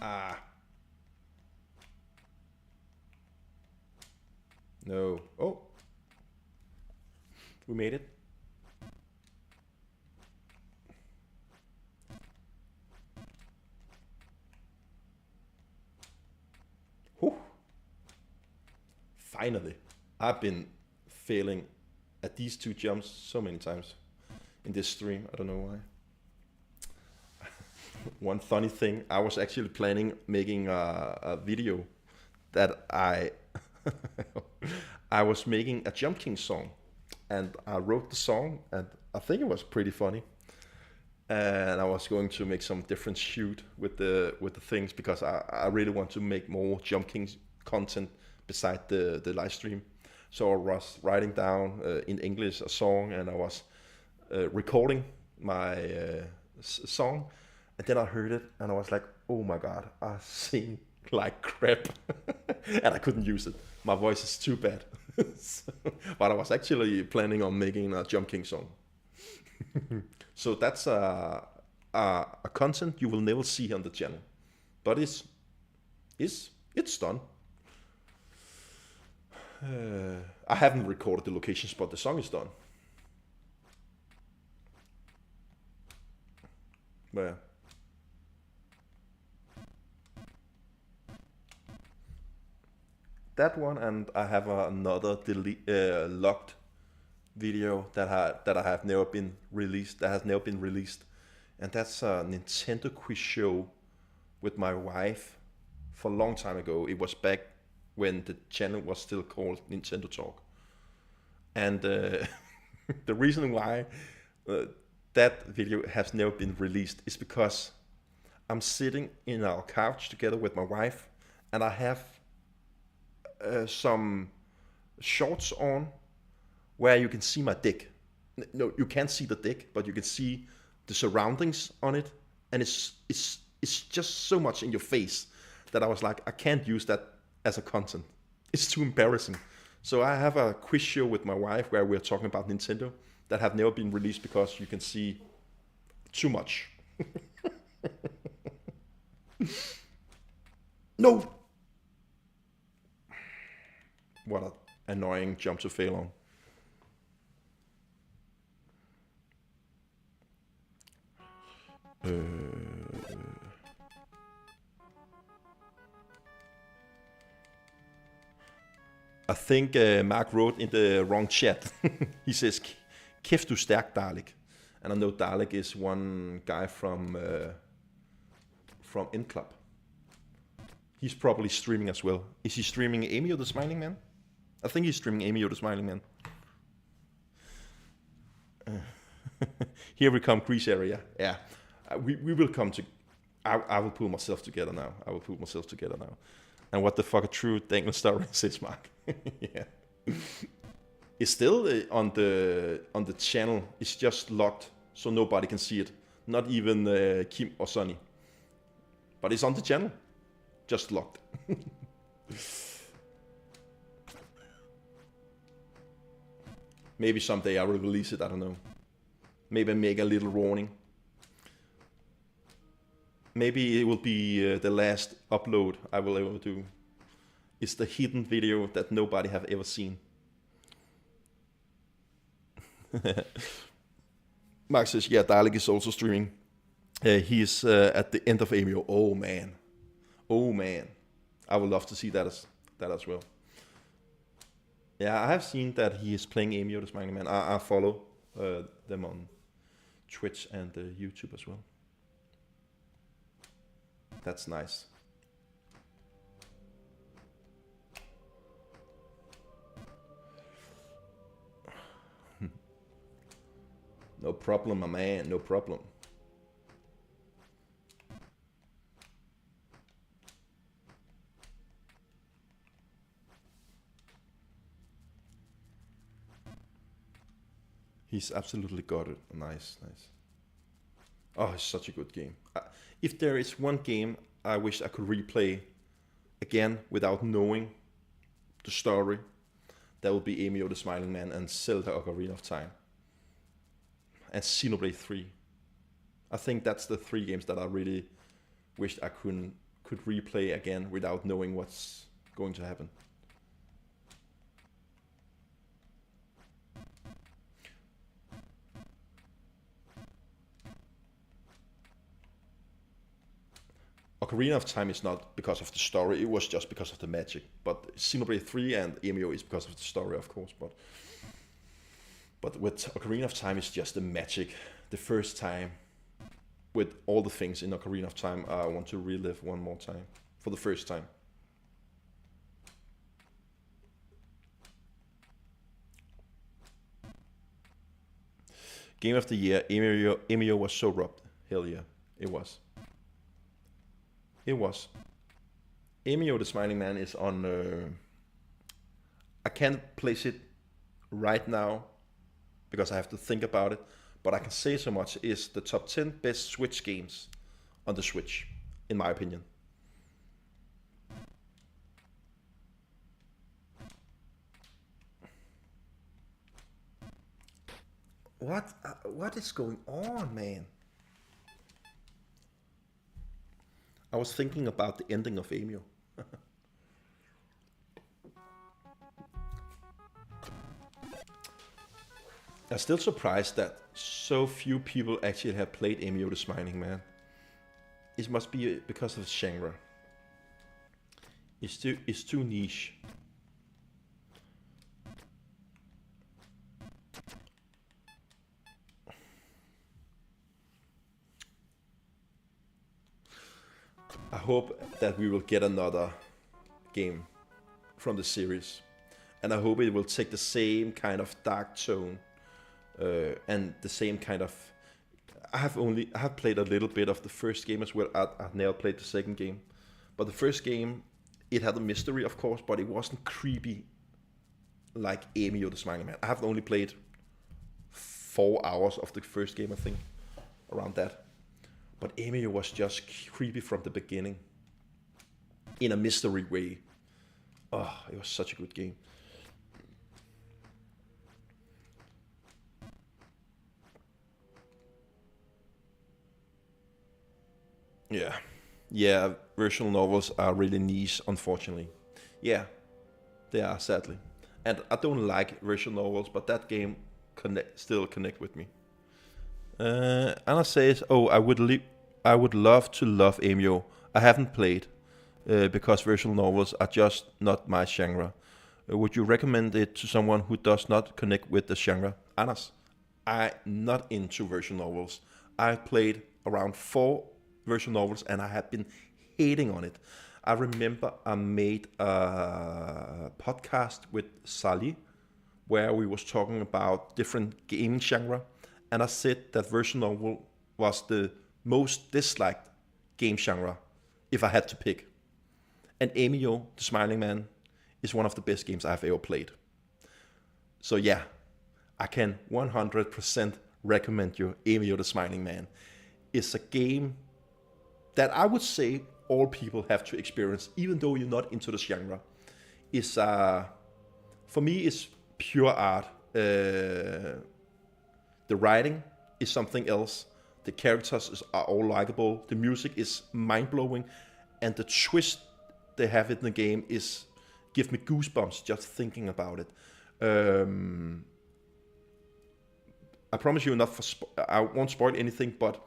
Ah. No. Oh. We made it. Whew. Finally. I've been failing at these 2 jumps so many times in this stream. I don't know why. One funny thing, I was actually planning making a video that I was making a Jump King song, and I wrote the song, and I think it was pretty funny. And I was going to make some different shoot with the things because I really want to make more Jump King content beside the live stream. So I was writing down in English a song, and I was recording my song. And then I heard it, and I was like, oh my god, I sing like crap. And I couldn't use it. My voice is too bad. But I was actually planning on making a Jump King song. So that's a content you will never see on the channel. But it's done. I haven't recorded the locations, but the song is done. But that one, and I have another locked video that I have never been released. That has never been released, and that's a Nintendo quiz show with my wife for a long time ago. It was back when the channel was still called Nintendo Talk, and the reason why that video has never been released is because I'm sitting in our couch together with my wife, and I have some shorts on where you can see my dick. No, you can't see the dick, but you can see the surroundings on it, and it's just so much in your face that I was like, I can't use that as a content. It's too embarrassing. So I have a quiz show with my wife where we're talking about Nintendo that have never been released because you can see too much. No! What an annoying jump to fail on. I think Mark wrote in the wrong chat. He says, "Kæft du stærk, Dalek." And I know Dalek is one guy from End Club. He's probably streaming as well. Is he streaming Amy or the Smiling Man? I think he's streaming Amy or the Smiling Man. Here we come, Grease area. Yeah, we will come to. I will pull myself together now. And what the fuck a true Dangle story says, Mark. Yeah. It's still on the channel. It's just locked, so nobody can see it. Not even Kim or Sonny. But it's on the channel, just locked. Maybe someday I will release it. I don't know. Maybe make a little warning. Maybe it will be the last upload I will ever do. It's the hidden video that nobody have ever seen. Mark says, yeah, Dalek is also streaming. He's at the end of Amio. Oh man. I would love to see that as well. Yeah, I have seen that he is playing Amio the Smiling Man. I follow them on Twitch and YouTube as well. That's nice. No problem, my man, no problem. He's absolutely got it. Nice. Oh, it's such a good game. If there is one game I wish I could replay again without knowing the story, that would be Amio the Smiling Man and Zelda Ocarina of Time. And Xenoblade 3. I think that's the 3 games that I really wished I could replay again without knowing what's going to happen. Ocarina of Time is not because of the story, it was just because of the magic. But Xenoblade 3 and Amio is because of the story, of course. But with Ocarina of Time, it's just the magic. The first time, with all the things in Ocarina of Time, I want to relive one more time. For the first time. Game of the year, Amio was so robbed. Hell yeah, it was. It was. Amio the Smiling Man is on... I can't place it right now because I have to think about it, but I can say so much, is the top 10 best Switch games on the Switch, in my opinion. What is going on, man? I was thinking about the ending of Amio. I'm still surprised that so few people actually have played Amio the Smiling Man. It must be because of the genre. It's too niche. I hope that we will get another game from the series. And I hope it will take the same kind of dark tone and the same kind of I have played a little bit of the first game as well. I've never played the second game, but the first game, it had a mystery, of course, but it wasn't creepy like Amy or the Smiling Man. I have only played 4 hours of the first game, I think, around that. But Amy was just creepy from the beginning, in a mystery way. Oh, it was such a good game. Yeah. Yeah, visual novels are really niche, unfortunately. Yeah, they are, sadly. And I don't like visual novels, but that game still connect with me. Anna says, "Oh, I would love to love Amio. I haven't played because visual novels are just not my genre. Would you recommend it to someone who does not connect with the genre?" Anders, I'm not into visual novels. I played around 4 visual novels and I have been hating on it. I remember I made a podcast with Sally where we was talking about different gaming genre, and I said that visual novel was the most disliked game genre if I had to pick. And Amio, the Smiling Man, is one of the best games I've ever played. So yeah, I can 100% recommend you Amio, the Smiling Man. It's a game that I would say all people have to experience, even though you're not into the genre. It's for me, it's pure art. The writing is something else. The characters are all likable. The music is mind-blowing, and the twist they have in the game is give me goosebumps just thinking about it. I promise you, not for I won't spoil anything, but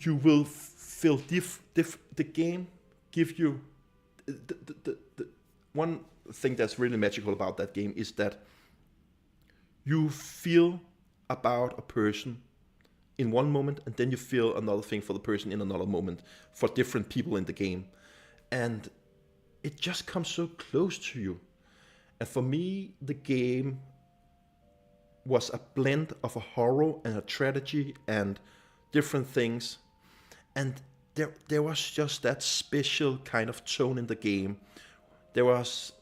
you will feel the game give you the one thing that's really magical about that game is that you feel about a person in one moment, and then you feel another thing for the person in another moment for different people in the game, and it just comes so close to you. And for me, the game was a blend of a horror and a tragedy and different things, and there was just that special kind of tone in the game. There was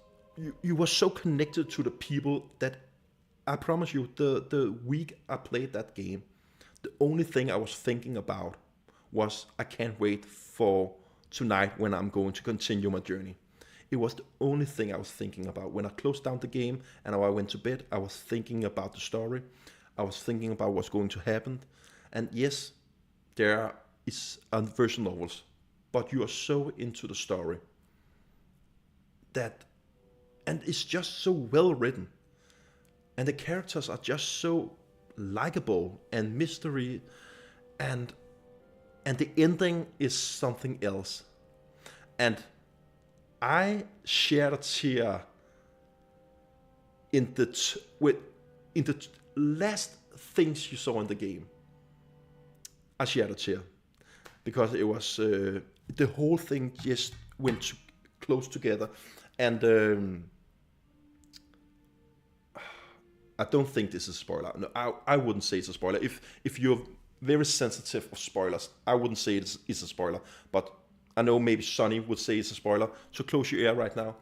you were so connected to the people that I promise you, the week I played that game, the only thing I was thinking about was I can't wait for tonight when I'm going to continue my journey. It was the only thing I was thinking about. When I closed down the game and I went to bed, I was thinking about the story. I was thinking about what's going to happen. And yes, there is version novels, but you are so into the story that, and it's just so well written. And the characters are just so likable and mystery, and the ending is something else. And I shared a tear in the last things you saw in the game. I shared a tear because it was the whole thing just went close together, and I don't think this is a spoiler. No, I wouldn't say it's a spoiler. If you're very sensitive of spoilers, I wouldn't say it's a spoiler. But I know maybe Sonny would say it's a spoiler, so close your ear right now.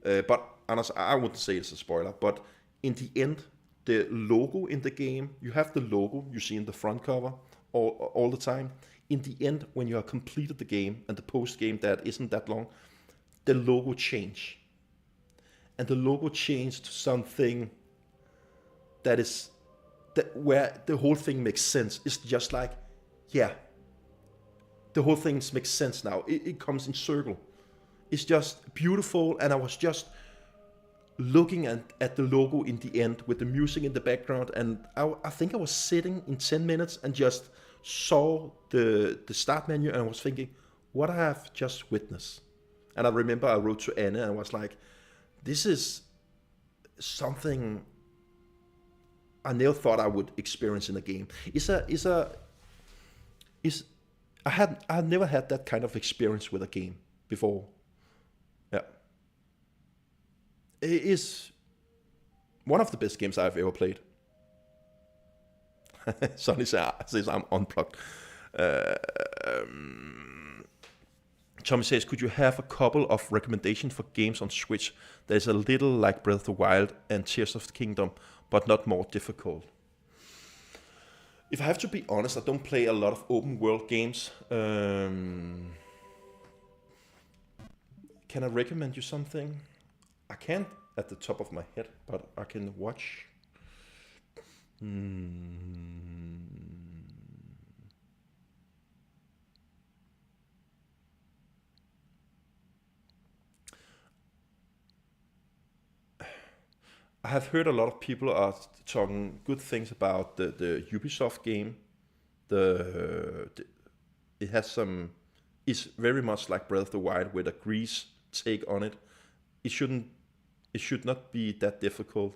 But honestly, I wouldn't say it's a spoiler. But in the end, the logo in the game, you have the logo you see in the front cover all the time. In the end, when you have completed the game and the post game that isn't that long, the logo changed. And the logo changed to something that is where the whole thing makes sense. It's just like, yeah, the whole thing makes sense now. It comes in circle. It's just beautiful, and I was just looking at the logo in the end with the music in the background, and I think I was sitting in 10 minutes and just saw the start menu, and I was thinking, what I have just witnessed. And I remember I wrote to Anna and I was like, this is something I never thought I would experience in a game. I had never had that kind of experience with a game before. Yeah, it is one of the best games I've ever played. Sonny says I'm unplugged. Tommy says, could you have a couple of recommendations for games on Switch that is a little like Breath of the Wild and Tears of the Kingdom, but not more difficult? If I have to be honest, I don't play a lot of open world games. Can I recommend you something? I can't at the top of my head, but I can watch. I have heard a lot of people are talking good things about the Ubisoft game. It has some. It's very much like Breath of the Wild with a Greece take on it. It should not be that difficult,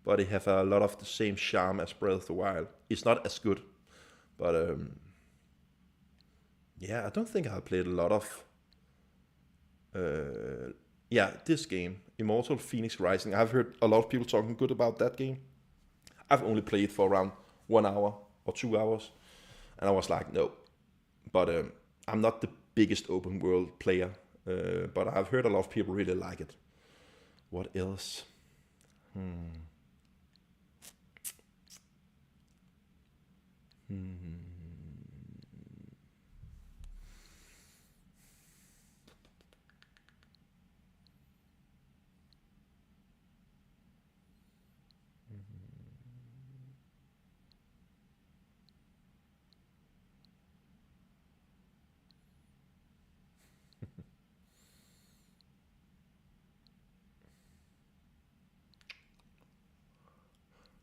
but it have a lot of the same charm as Breath of the Wild. It's not as good, but yeah, I don't think I played a lot of. This game, Immortal Phoenix Rising. I've heard a lot of people talking good about that game. I've only played for around 1 hour or 2 hours, and I was like, no. But I'm not the biggest open world player, but I've heard a lot of people really like it. What else?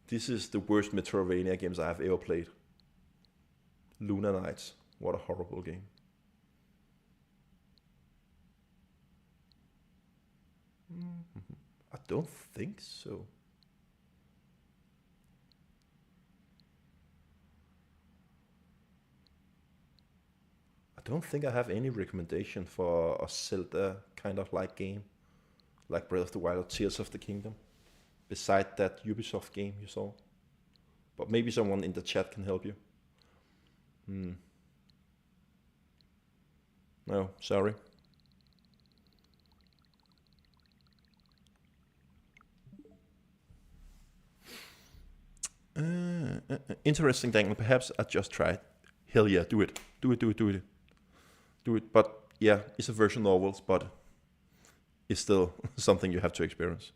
This is the worst Metroidvania games I have ever played. Luna Knights. What a horrible game. I don't think so. I don't think I have any recommendation for a Zelda kind of like game, like Breath of the Wild or Tears of the Kingdom, beside that Ubisoft game you saw. But maybe someone in the chat can help you. No, sorry. Interesting, Daniel. Perhaps I just tried. Hell yeah, do it. Do it, do it, do it. Do it. But yeah, it's a version novels, but it's still something you have to experience.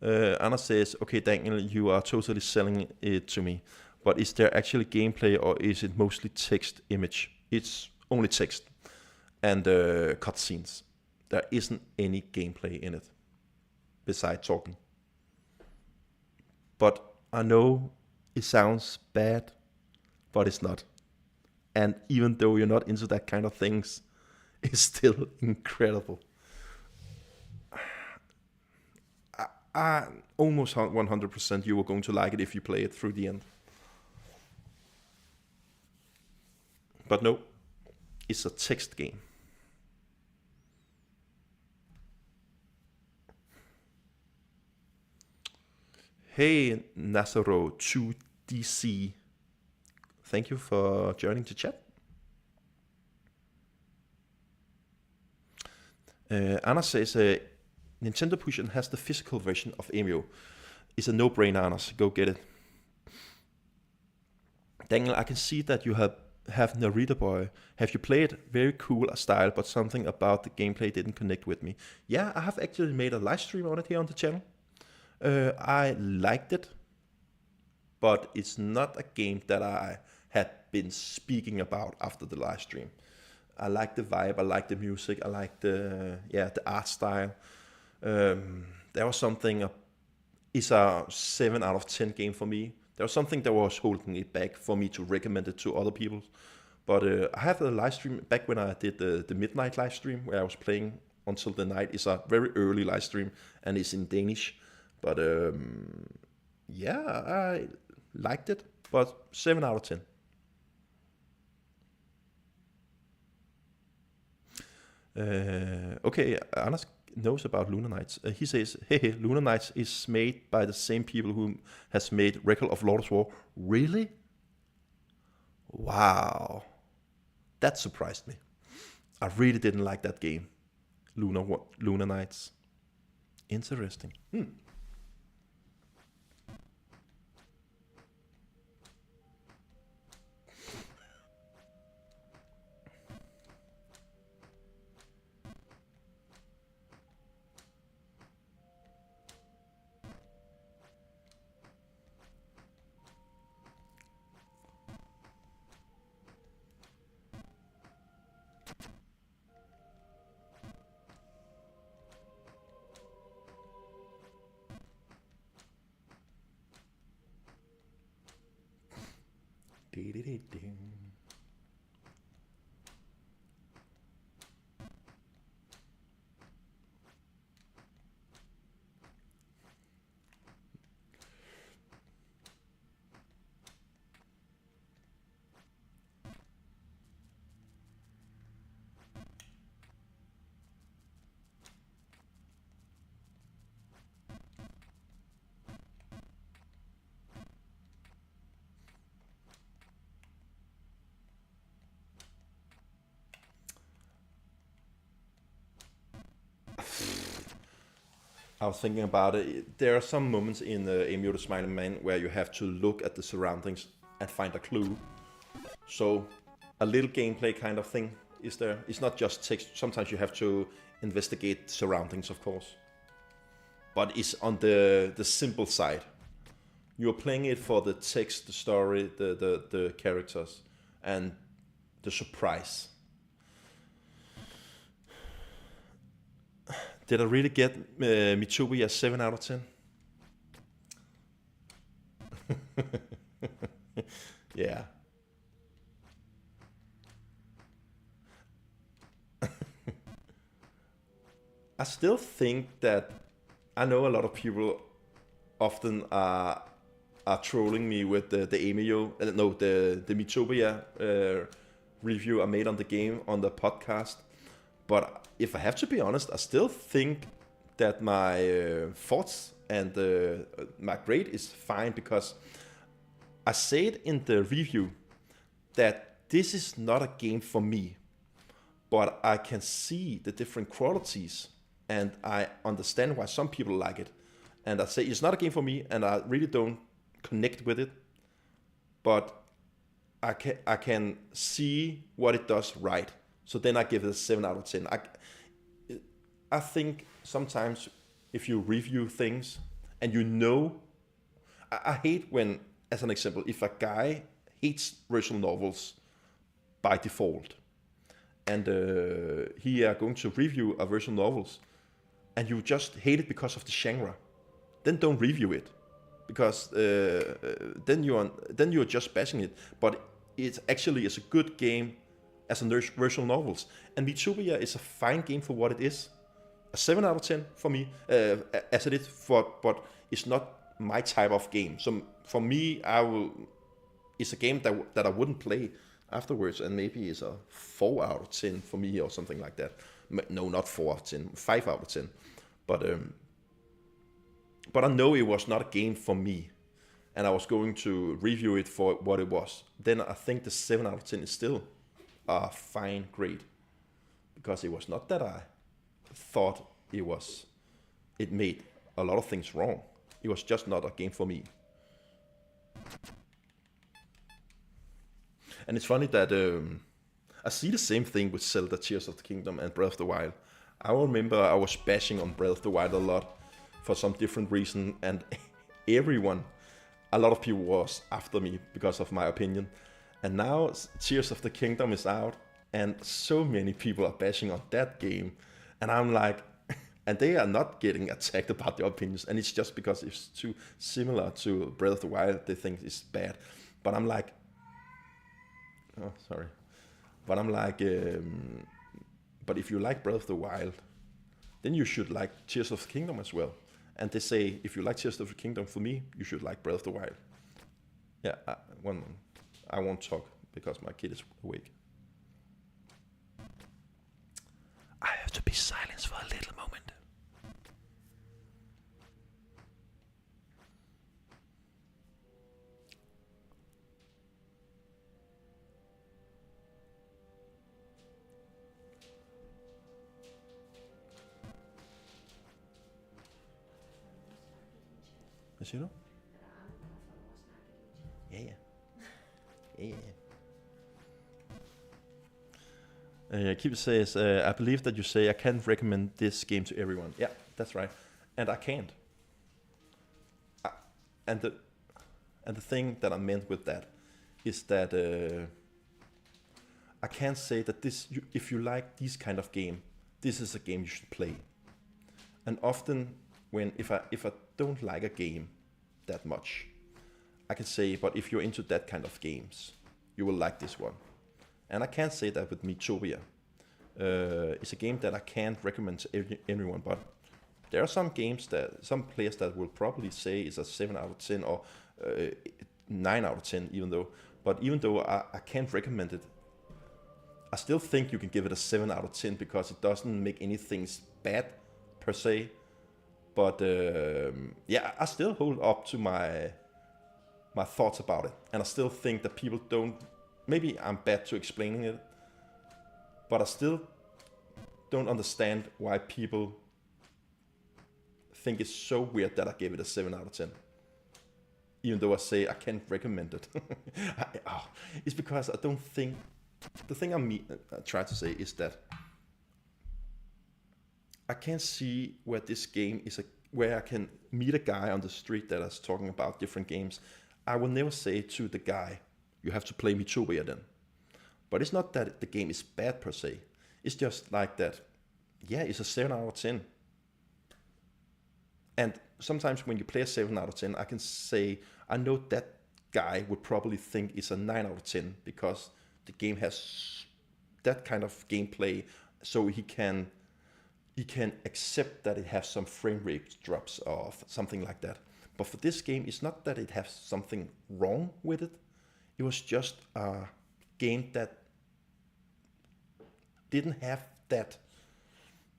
Anna says, okay, Daniel, you are totally selling it to me. But is there actually gameplay or is it mostly text image? It's only text and cutscenes. There isn't any gameplay in it besides talking. But I know it sounds bad, but it's not. And even though you're not into that kind of things, it's still incredible. I almost 100% you were going to like it if you play it through the end. But no, it's a text game. Hey, Nazaro 2DC. Thank you for joining the chat. Anna says, Nintendo Push has the physical version of Emio. It's a no-brainer, Anders. Go get it. Daniel, I can see that you have Narita Boy. Have you played? Very cool style, but something about the gameplay didn't connect with me. Yeah, I have actually made a live stream on it here on the channel. I liked it, but it's not a game that I had been speaking about after the live stream. I like the vibe, I like the music, I like the art style. There was something, it's a 7 out of 10 game for me. There was something that was holding it back for me to recommend it to other people. But I have a live stream back when I did the midnight live stream where I was playing until the night. It's a very early live stream and it's in Danish. But I liked it, but 7 out of 10. Okay, Anders knows about Lunar Knights. He says, hey, Lunar Knights is made by the same people who has made Record of Lord of War. Really? Wow, that surprised me. I really didn't like that game, Lunar Nights. Interesting. I was thinking about it. There are some moments in Amy the Smiling Man where you have to look at the surroundings and find a clue. So, a little gameplay kind of thing is there. It's not just text. Sometimes you have to investigate surroundings, of course. But it's on the simple side. You're playing it for the text, the story, the characters, and the surprise. Did I really get Mitsubi a 7 out of 10? Yeah. I still think that I know a lot of people often are trolling me with the Emio, no, the Mitopia review I made on the game on the podcast. But if I have to be honest, I still think that my thoughts and my grade is fine because I said in the review that this is not a game for me, but I can see the different qualities and I understand why some people like it. And I say it's not a game for me and I really don't connect with it, but I can see what it does right. So then I give it a 7 out of 10. I think sometimes if you review things and you know, I hate when, as an example, if a guy hates visual novels by default and he are going to review a visual novels and you just hate it because of the genre, then don't review it because then you're just bashing it. But it actually is a good game as a visual novels, and Mitsubiya is a fine game for what it is. A 7 out of 10 for me, as it is for, but it's not my type of game. So for me, it's a game that I wouldn't play afterwards, and maybe it's a 4 out of 10 for me or something like that. No, not 4 out of 10, 5 out of 10. But I know it was not a game for me, and I was going to review it for what it was. Then I think the 7 out of 10 is still a fine grade, because it was not that I thought it made a lot of things wrong. It was just not a game for me. And it's funny that I see the same thing with Zelda Tears of the Kingdom and Breath of the Wild. I remember I was bashing on Breath of the Wild a lot for some different reason, and a lot of people was after me because of my opinion. And now Tears of the Kingdom is out, and so many people are bashing on that game. And I'm like, and they are not getting attacked about their opinions, and it's just because it's too similar to Breath of the Wild, they think it's bad. But I'm like, oh, sorry. But I'm like, but if you like Breath of the Wild, then you should like Tears of the Kingdom as well. And they say, if you like Tears of the Kingdom, for me, you should like Breath of the Wild. Yeah, I won't talk because my kid is awake. I have to be silent for a little moment. Hvad siger du? Ja, ja. Keep says, I believe that you say I can't recommend this game to everyone. Yeah, that's right. And I can't. And the thing that I meant with that is that I can't say that if you like this kind of game, this is a game you should play. And often if I don't like a game that much, I can say, but if you're into that kind of games, you will like this one. And I can't say that with Metopia. It's a game that I can't recommend to anyone, but there are some players that will probably say it's a 7 out of 10 or 9 out of 10 even though I can't recommend it, I still think you can give it a 7 out of 10 because it doesn't make anything bad per se. But I still hold up to my thoughts about it, and I still think that people don't. Maybe I'm bad to explaining it, but I still don't understand why people think it's so weird that I gave it a 7 out of 10. Even though I say I can't recommend it. It's because I don't think. The thing I try to say is that I can't see where this game is where I can meet a guy on the street that is talking about different games. I will never say to the guy, you have to play Metopia then. But it's not that the game is bad per se. It's just like that, yeah, it's a 7 out of 10. And sometimes when you play a 7 out of 10, I can say, I know that guy would probably think it's a 9 out of 10 because the game has that kind of gameplay, so he can accept that it has some frame rate drops or something like that. But for this game, it's not that it has something wrong with it. It was just a game that didn't have that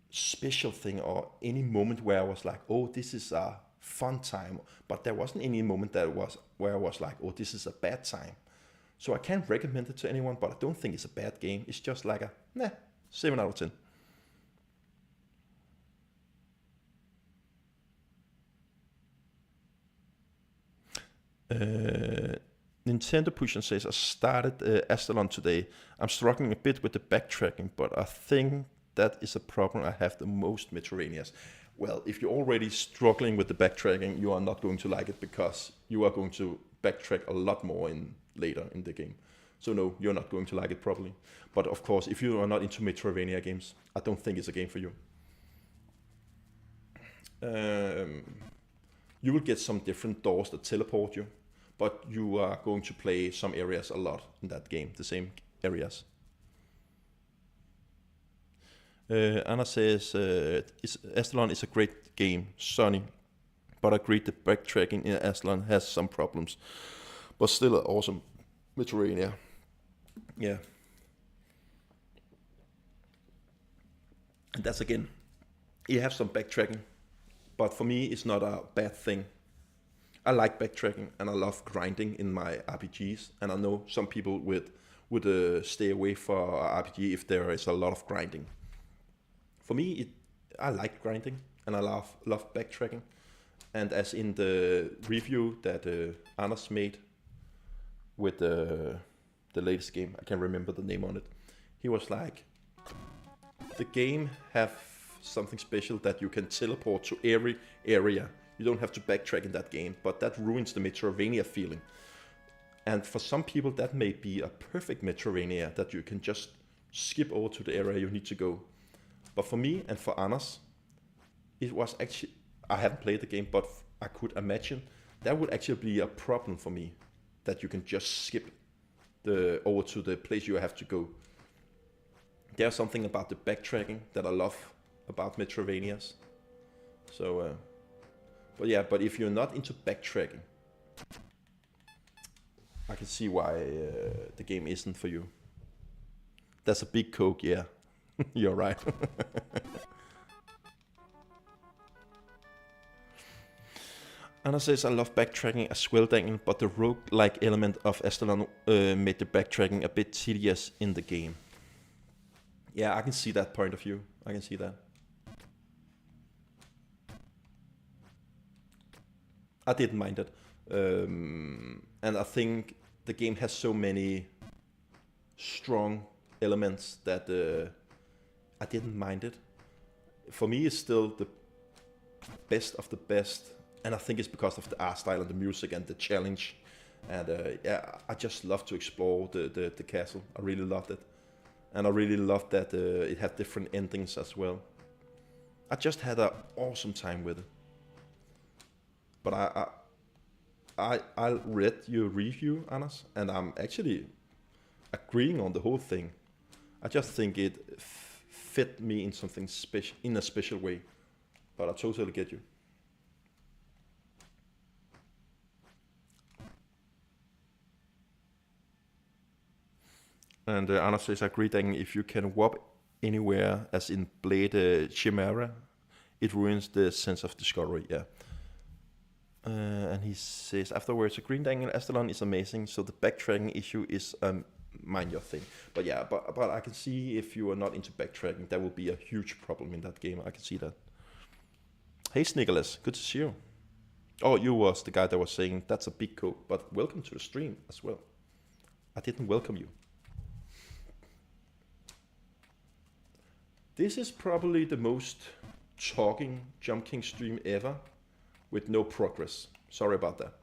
special thing or any moment where I was like, oh, this is a fun time. But there wasn't any moment where I was like, oh, this is a bad time. So I can't recommend it to anyone, but I don't think it's a bad game. It's just like a 7 out of 10. Nintendo Pushin says, I started Astalon today. I'm struggling a bit with the backtracking, but I think that is a problem I have the most Metroidvanias. Well, if you're already struggling with the backtracking, you are not going to like it because you are going to backtrack a lot more later in the game. So no, you're not going to like it probably. But of course, if you are not into Metroidvania games, I don't think it's a game for you. You will get some different doors that teleport you, but you are going to play some areas a lot in that game, the same areas. Anna says, Astalon is a great game, Sonny, but I agree the backtracking in Astalon has some problems, but still an awesome Metroidvania. Yeah. And that's again, you have some backtracking, but for me it's not a bad thing. I like backtracking and I love grinding in my RPGs, and I know some people would stay away from RPG if there is a lot of grinding. For me, I like grinding and I love backtracking. And as in the review that Anders made with the latest game, I can't remember the name on it, he was like, the game have something special that you can teleport to every area. You don't have to backtrack in that game, but that ruins the Metroidvania feeling. And for some people that may be a perfect Metroidvania, that you can just skip over to the area you need to go. But for me and for Anders, it was actually, I haven't played the game, but I could imagine that would actually be a problem for me, that you can just skip over to the place you have to go. There's something about the backtracking that I love about Metroidvanias. So, but if you're not into backtracking, I can see why the game isn't for you. That's a big coke, yeah. You're right. Anna says, I love backtracking as well, Daniel, but the rogue-like element of Astalon made the backtracking a bit tedious in the game. Yeah, I can see that point of view. I can see that. I didn't mind it. And I think the game has so many strong elements that I didn't mind it. For me, it's still the best of the best, and I think it's because of the art style and the music and the challenge. And yeah, I just love to explore the castle. I really loved it, and I really loved that it had different endings as well. I just had an awesome time with it. But I read your review, Anders, and I'm actually agreeing on the whole thing. I just think it fit me in something special, in a special way. But I totally get you. And Anders says, I agree that if you can warp anywhere, as in Blade Chimera, it ruins the sense of discovery. Yeah. And he says afterwards, a green dangle Astalon is amazing, so the backtracking issue is mind your thing. But yeah, but I can see if you are not into backtracking, that will be a huge problem in that game. I can see that. Hey Nicholas, good to see you. Oh, you was the guy that was saying that's a big code, but welcome to the stream as well. I didn't welcome you. This is probably the most talking Jump King stream ever, with no progress. Sorry about that.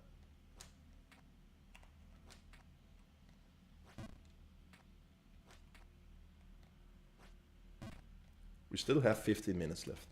We still have 15 minutes left.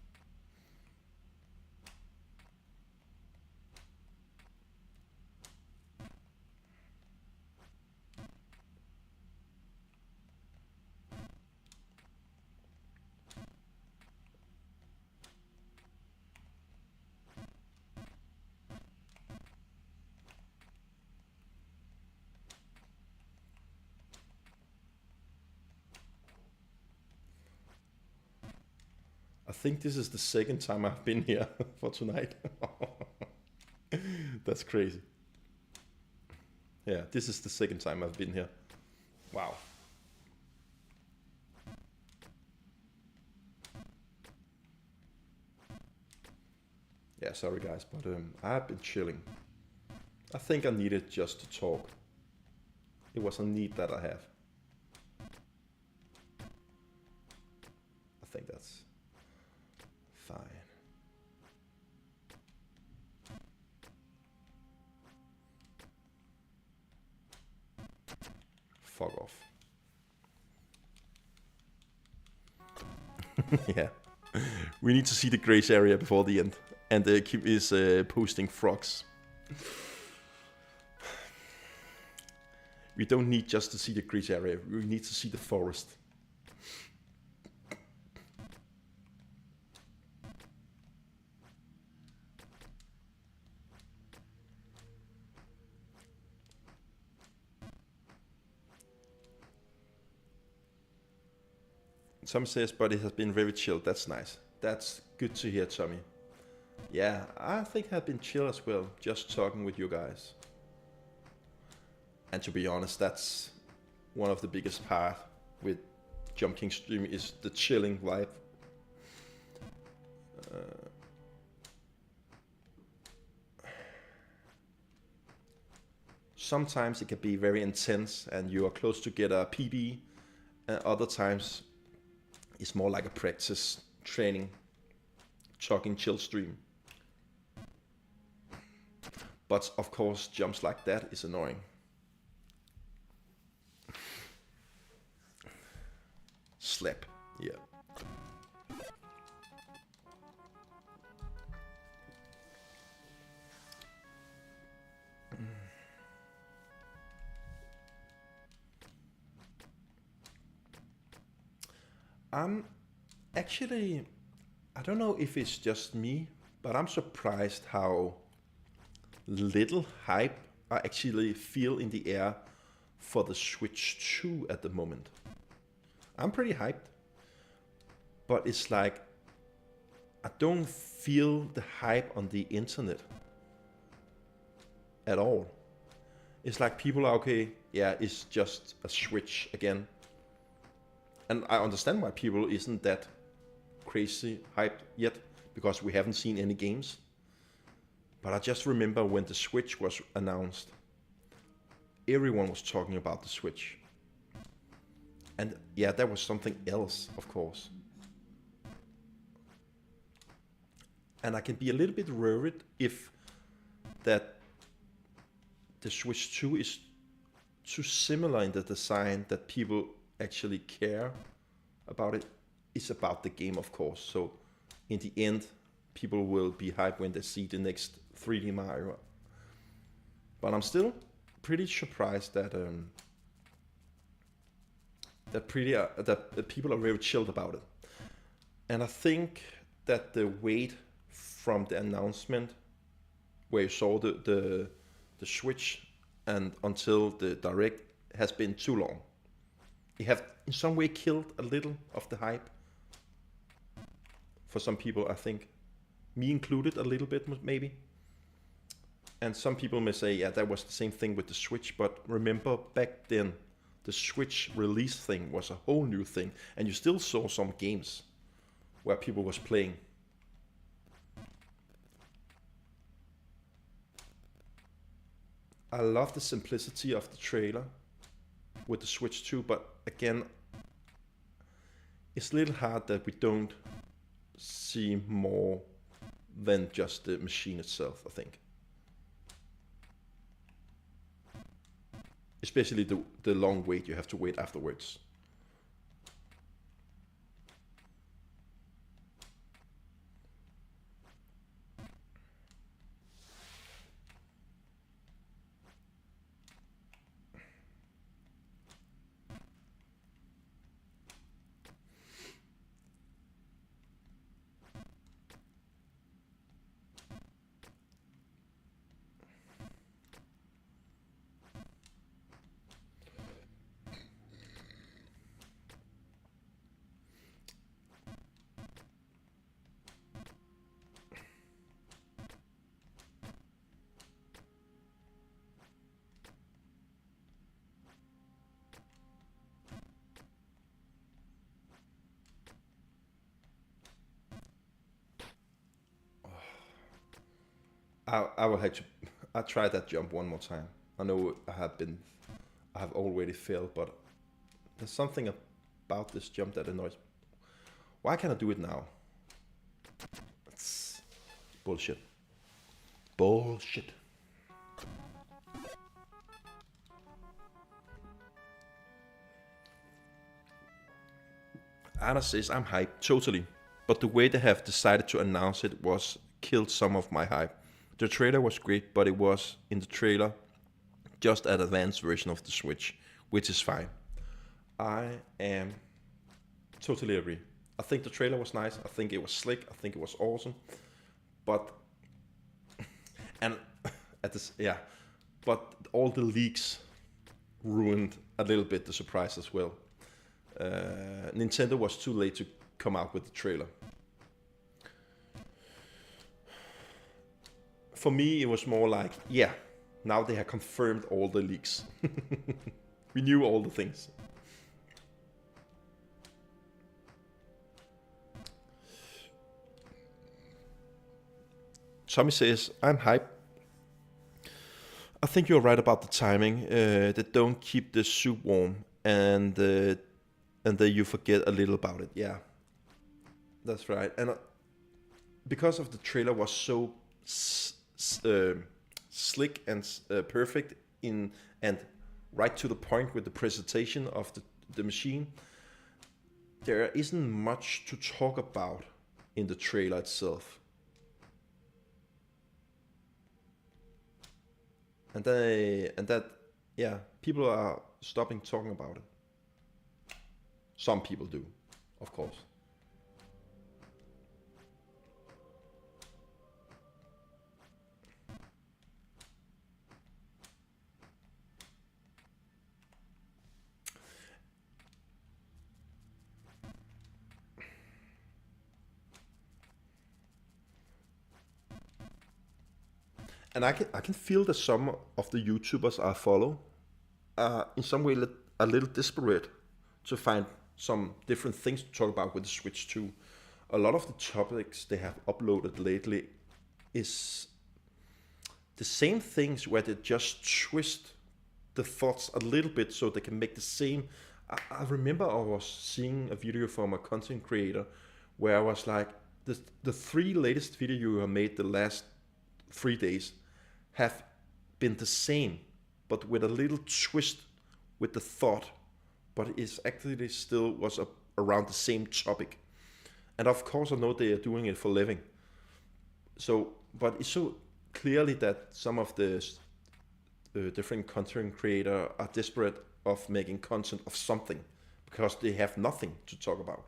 I think this is the second time I've been here for tonight. That's crazy. Yeah, this is the second time I've been here. Wow. Yeah, sorry guys, but I've been chilling. I think I needed just to talk. It was a need that I have. I think that's fine. Fuck off. Yeah. We need to see the grace area before the end. And Kim is posting frogs. We don't need just to see the grace area. We need to see the forest. Tom says, but it has been very chill. That's nice. That's good to hear, Tommy. Yeah, I think I've been chill as well, just talking with you guys. And to be honest, that's one of the biggest part with Jump King stream is the chilling vibe. Sometimes it can be very intense and you are close to get a PB. Other times it's more like a practice training, talking chill stream. But of course, jumps like that is annoying. Slap, yeah. I'm actually, I don't know if it's just me, but I'm surprised how little hype I actually feel in the air for the Switch 2 at the moment. I'm pretty hyped, but it's like I don't feel the hype on the internet at all. It's like people are okay, yeah, it's just a Switch again. And I understand why people isn't that crazy hyped yet, because we haven't seen any games. But I just remember when the Switch was announced, everyone was talking about the Switch. And yeah, that was something else, of course. And I can be a little bit worried if that the Switch 2 is too similar in the design that people actually care about it. It's about the game, of course. So in the end, people will be hyped when they see the next 3D Mario. But I'm still pretty surprised that that people are very chilled about it. And I think that the wait from the announcement where you saw the Switch and until the Direct has been too long. It have in some way killed a little of the hype. For some people, I think, me included a little bit maybe. And some people may say, yeah, that was the same thing with the Switch, but remember back then, the Switch release thing was a whole new thing, and you still saw some games where people was playing. I love the simplicity of the trailer with the Switch 2, but again, it's a little hard that we don't see more than just the machine itself, I think. Especially the long wait you have to wait afterwards. I will have to. I try that jump one more time. I know I have already failed, but there's something about this jump that annoys me. Why can't I do it now? It's bullshit. Bullshit. Anna says I'm hyped, totally. But the way they have decided to announce it was killed some of my hype. The trailer was great, but it was in the trailer just an advanced version of the Switch, which is fine. I am totally agree. I think the trailer was nice. I think it was slick. I think it was awesome. But and at this, yeah, but all the leaks ruined a little bit the surprise as well. Nintendo was too late to come out with the trailer. For me, it was more like, yeah, now they have confirmed all the leaks. We knew all the things. Tommy says, I'm hyped. I think you're right about the timing. They don't keep the soup warm, and then you forget a little about it. Yeah, that's right. And because of the trailer was so slick and perfect and right to the point with the presentation of the machine, there isn't much to talk about in the trailer itself. And that, yeah, people are stopping talking about it. Some people do, of course. And I can feel that some of the YouTubers I follow are in some way a little desperate to find some different things to talk about with the Switch 2. A lot of the topics they have uploaded lately is the same things where they just twist the thoughts a little bit so they can make the same. I remember I was seeing a video from a content creator where I was like, the three latest videos you have made the last 3 days have been the same, but with a little twist with the thought, but it's actually still was around the same topic. And of course I know they are doing it for a living. So, but it's so clearly that some of the different content creators are desperate of making content of something because they have nothing to talk about.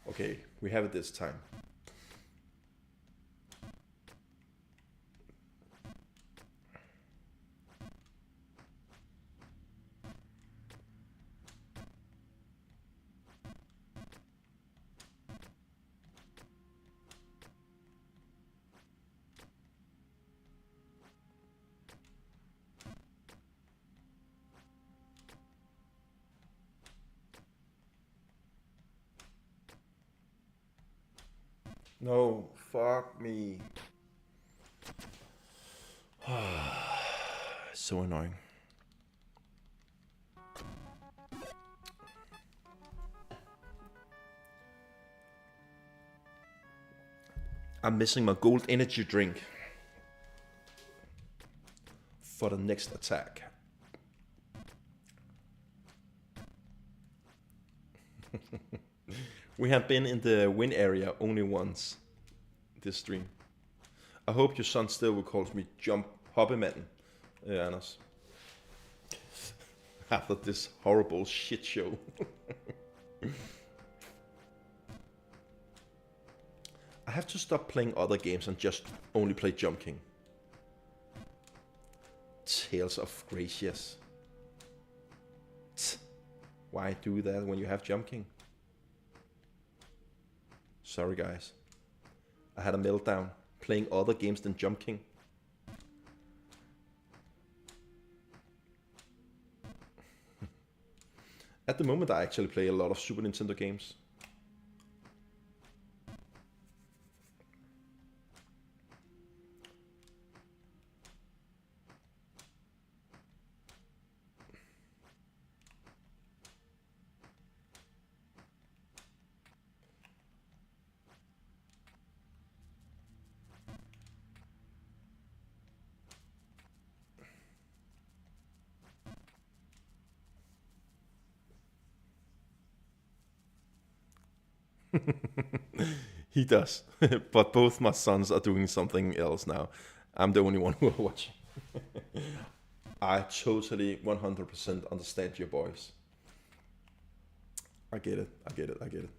Okay, we have it this time. No, fuck me. So annoying. I'm missing my gold energy drink for the next attack. We have been in the win area only once this stream. I hope your son still will call me Jump Hobbymanden, Anders. After this horrible shit show. I have to stop playing other games and just only play Jump King. Tales of Gracious. Why do that when you have Jump King? Sorry guys. I had a meltdown playing other games than Jump King. At the moment I actually play a lot of Super Nintendo games. He does, but both my sons are doing something else now. I'm the only one who are watching. I totally 100% understand your boys. I get it, I get it, I get it.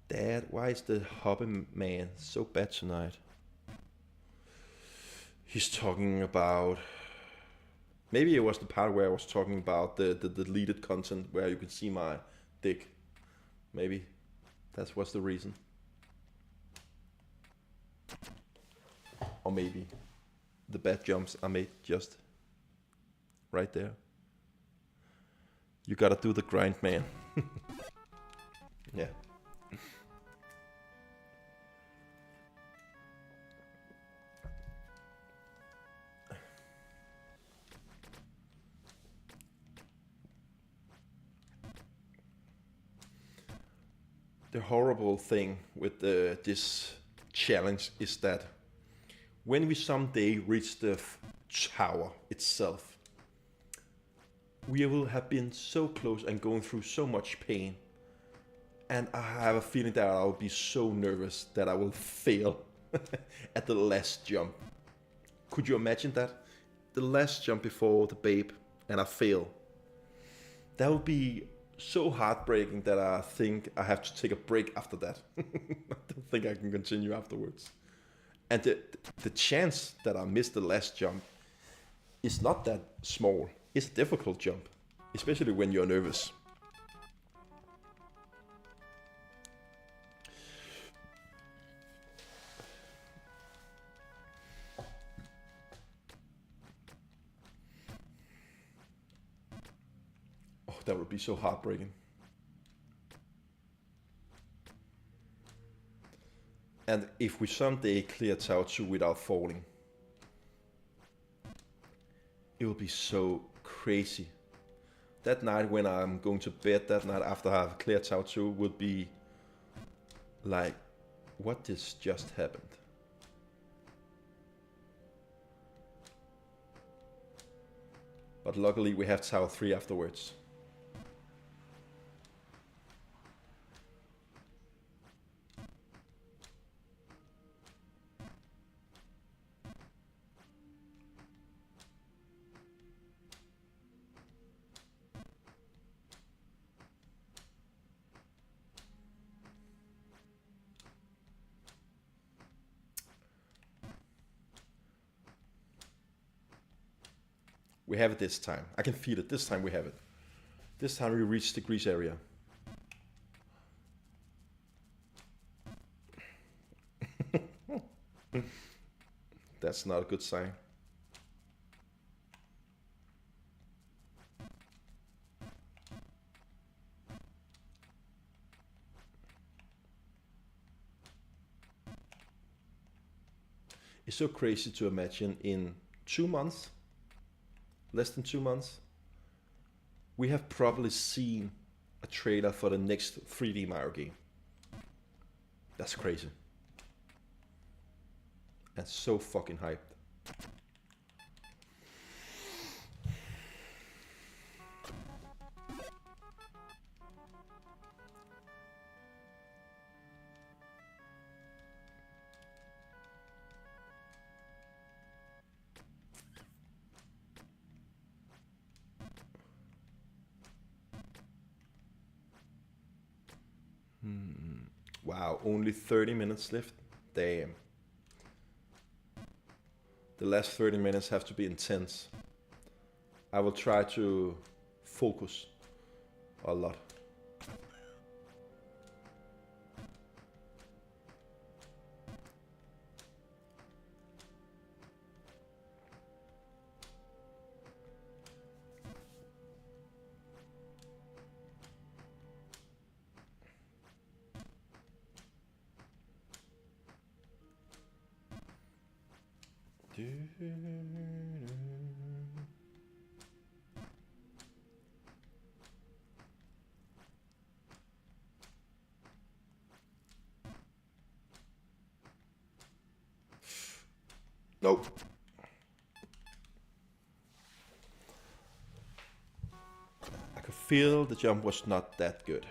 Dad, why is the hobby man so bad tonight? He's talking about... Maybe it was the part where I was talking about the deleted content where you can see my dick. Maybe that was the reason. Or maybe the bad jumps I made just right there. You gotta do the grind, man. Yeah. The horrible thing with this challenge is that when we someday reach the tower itself, we will have been so close and going through so much pain. And I have a feeling that I will be so nervous that I will fail at the last jump. Could you imagine that? The last jump before the babe and I fail. That would be so heartbreaking that I think I have to take a break after that. I don't think I can continue afterwards. And the chance that I miss the last jump is not that small. It's a difficult jump, especially when you're nervous. Oh, that would be so heartbreaking. And if we someday clear Tower 2 without falling, it will be so crazy. That night when I'm going to bed that night after I have cleared Tower 2 would be like, what just happened? But luckily we have Tower 3 afterwards. We have it this time. I can feel it. This time we have it. This time we reach the grease area. That's not a good sign. It's so crazy to imagine in 2 months, less than 2 months, we have probably seen a trailer for the next 3D Mario game. That's crazy. And so fucking hyped. Wow, only 30 minutes left? Damn. The last 30 minutes have to be intense. I will try to focus a lot. Nope. I could feel the jump was not that good.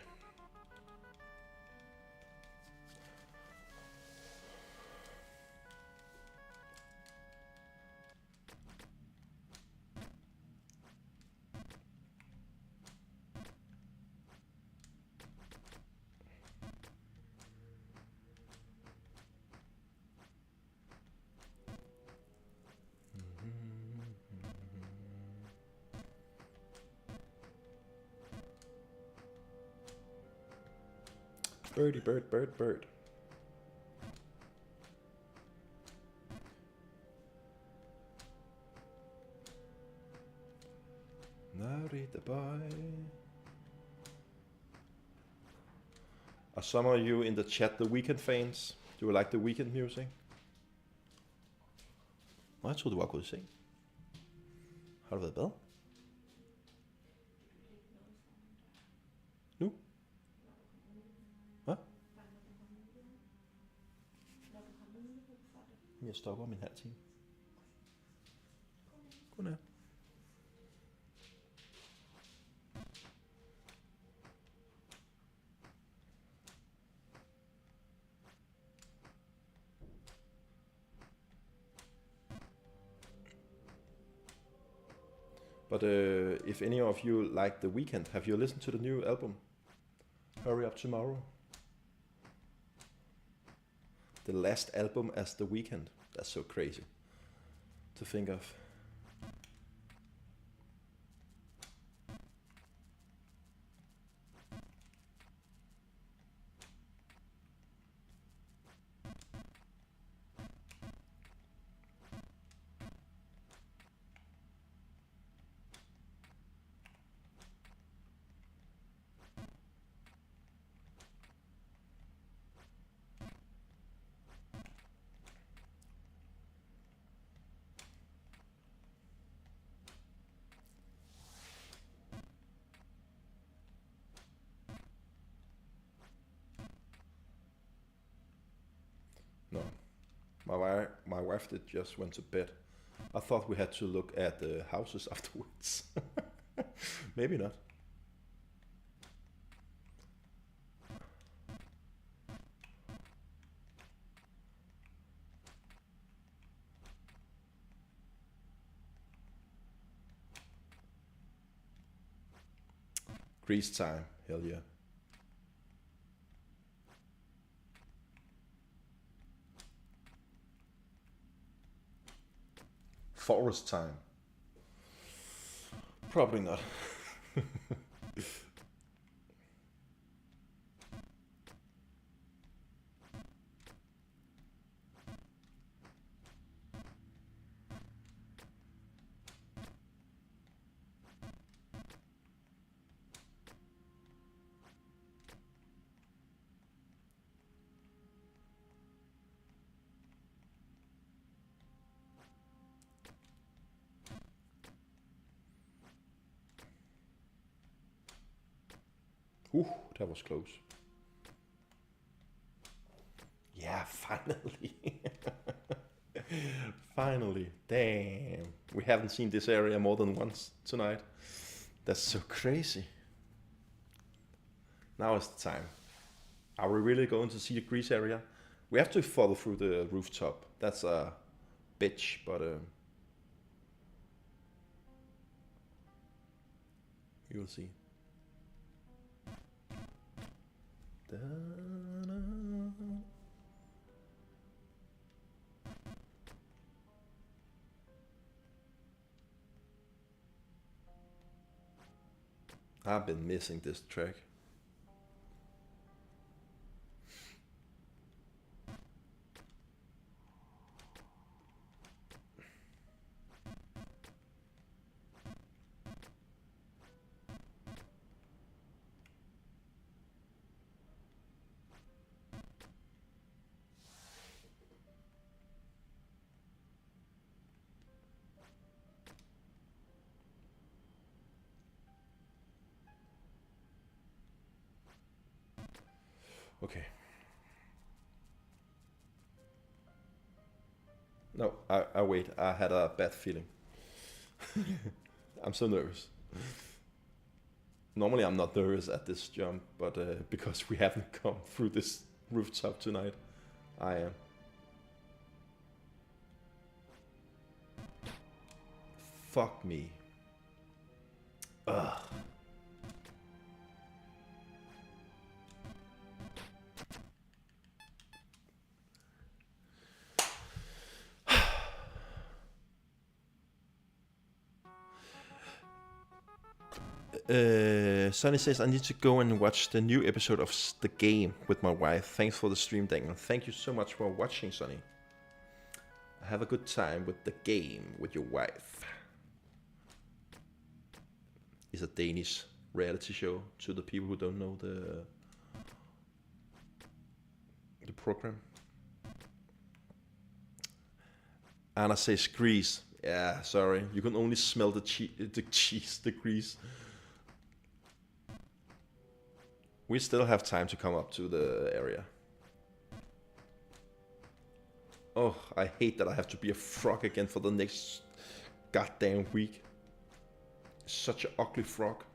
Birdie, bird, bird, bird. Now read the boy. Are some of you in the chat the Weekend fans? Do you like the Weekend music? Jeg troede, du var gået i seng. Har du været i bad? Nu? Hvad? Jeg stoppe om en halv time. Godnat. But if any of you like The Weeknd, have you listened to the new album? Hurry Up Tomorrow. The last album as The Weeknd. That's so crazy to think of. No, my wife did just went to bed. I thought we had to look at the houses afterwards. Maybe not. Grease time, hell yeah. Forest time. Probably not. That was close. Yeah, finally. Finally. Damn. We haven't seen this area more than once tonight. That's so crazy. Now is the time. Are we really going to see the Greece area? We have to follow through the rooftop. That's a bitch, but you will see. I've been missing this track. Okay. No, I wait. I had a bad feeling. I'm so nervous. Normally I'm not nervous at this jump, but because we haven't come through this rooftop tonight, I am. Fuck me. Ugh. Sonny says I need to go and watch the new episode of The Game with my wife. Thanks for the stream, Daniel. Thank you so much for watching, Sonny. Have a good time with The Game with your wife. It's a Danish reality show to the people who don't know the program. Anna says grease. Yeah, sorry. You can only smell the cheese, the grease. We still have time to come up to the area. Oh, I hate that I have to be a frog again for the next goddamn week. Such an ugly frog.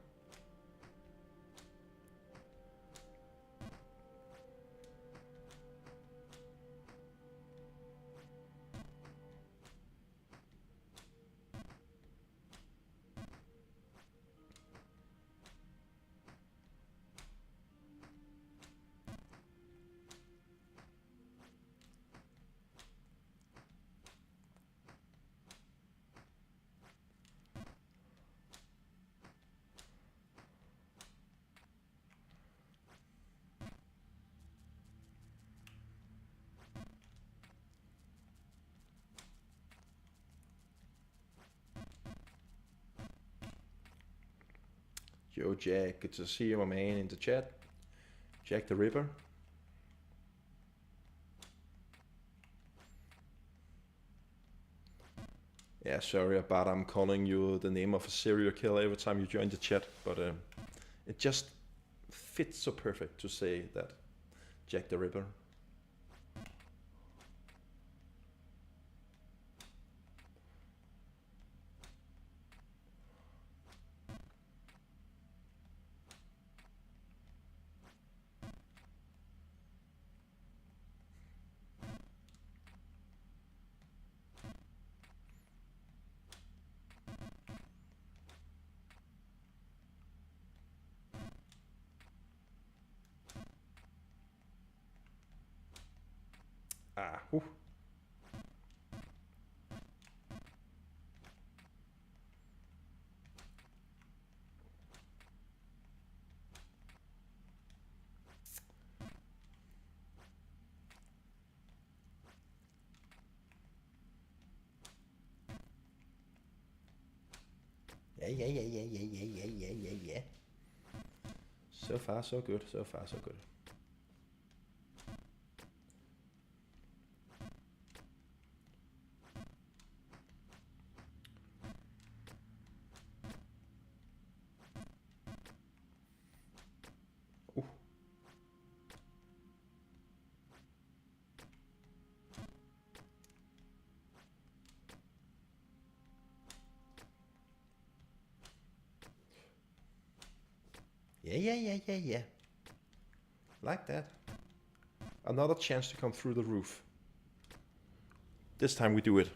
Yo, Jack, good to see you, my man, in the chat. Jack the Ripper. Yeah, sorry about I'm calling you the name of a serial killer every time you join the chat, but it just fits so perfect to say that. Jack the Ripper. Ah, whew. Yeah. So far, so good. So far, so good. Ooh. Yeah. Like that. Another chance to come through the roof. This time we do it.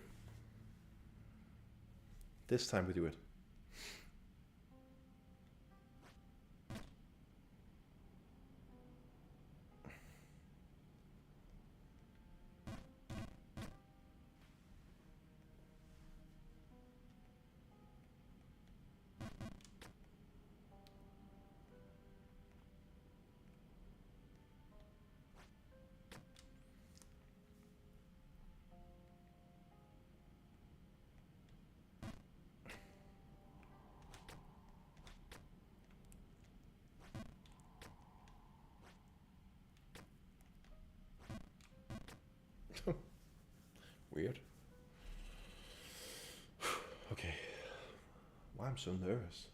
This time we do it. Weird. Okay. Why I'm so nervous?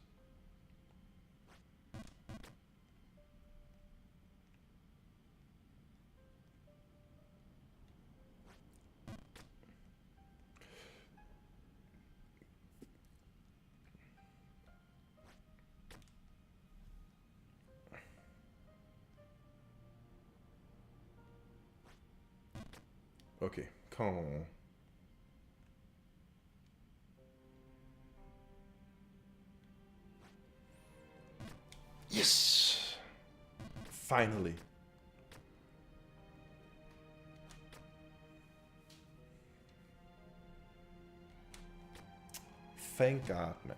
Okay, come on. Yes! Finally. Thank God, man.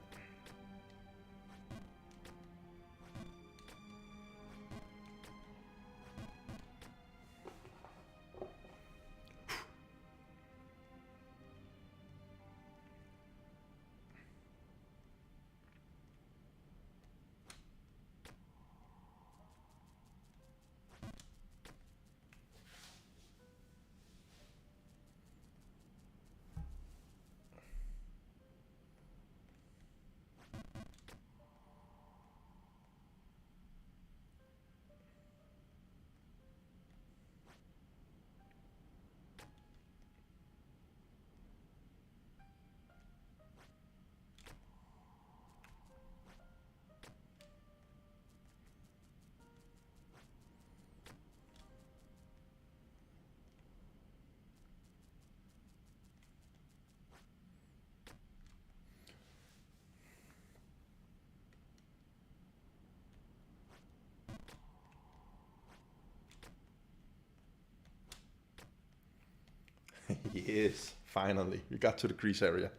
Yes, finally. We got to the crease area.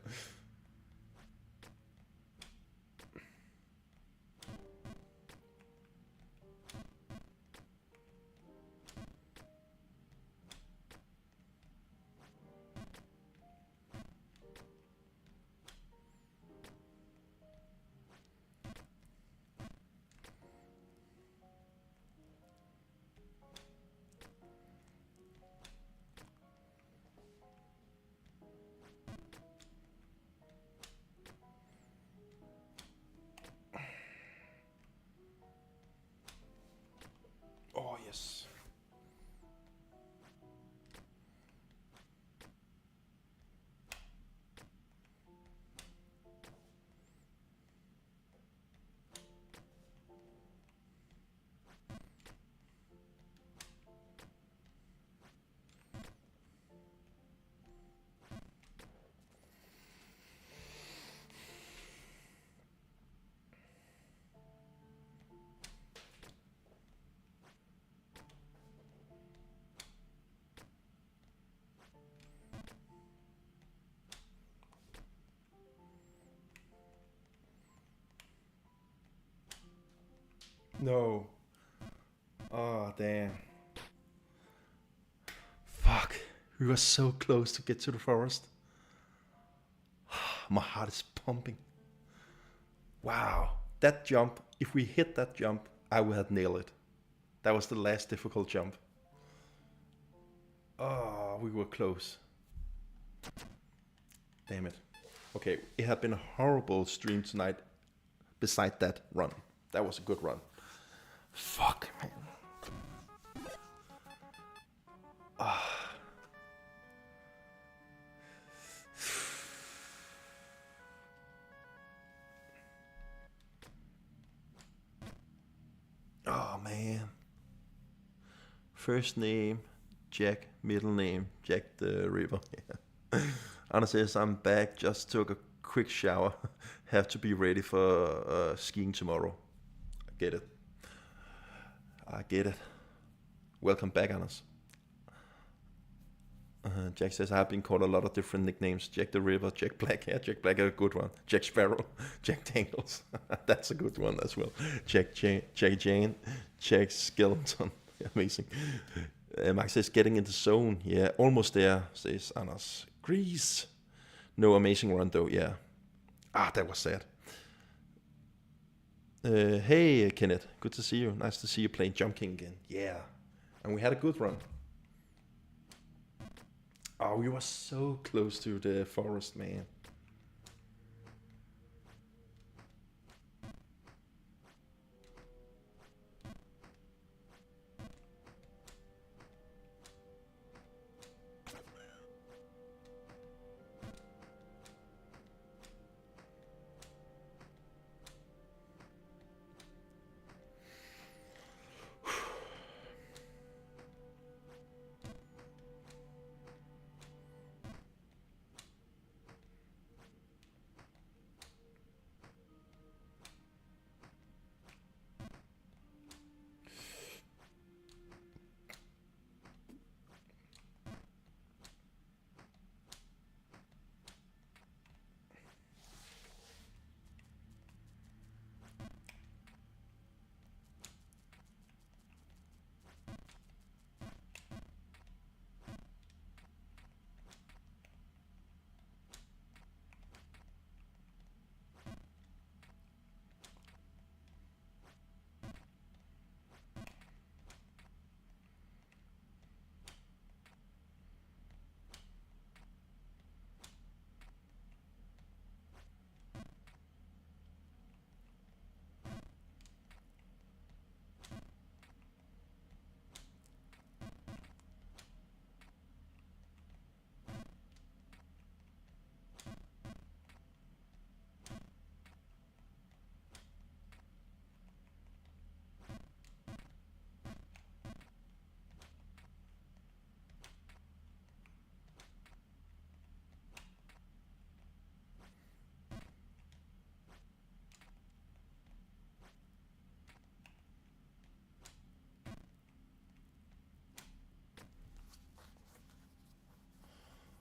Oh, yes. No. Oh, damn. Fuck. We were so close to get to the forest. My heart is pumping. Wow. That jump, if we hit that jump, I would have nailed it. That was the last difficult jump. Oh, we were close. Damn it. Okay, it had been a horrible stream tonight beside that run. That was a good run. Fuck, man. Oh, man. First name, Jack. Middle name, Jack the River. Yeah. Anna says, I'm back. Just took a quick shower. Have to be ready for skiing tomorrow. I get it. I get it. Welcome back, Anders. Jack says, I've been called a lot of different nicknames. Jack the River, Jack Black. Yeah, Jack Black is a good one. Jack Sparrow, Jack Dangles. That's a good one as well. Jack Jane, Jack Skeleton. Amazing. Max says, getting in the zone. Yeah, almost there, says Anders. Grease. No amazing run though, yeah. Ah, that was sad. Hey, Kenneth. Good to see you. Nice to see you playing Jump King again. Yeah. And we had a good run. Oh, we were so close to the forest, man.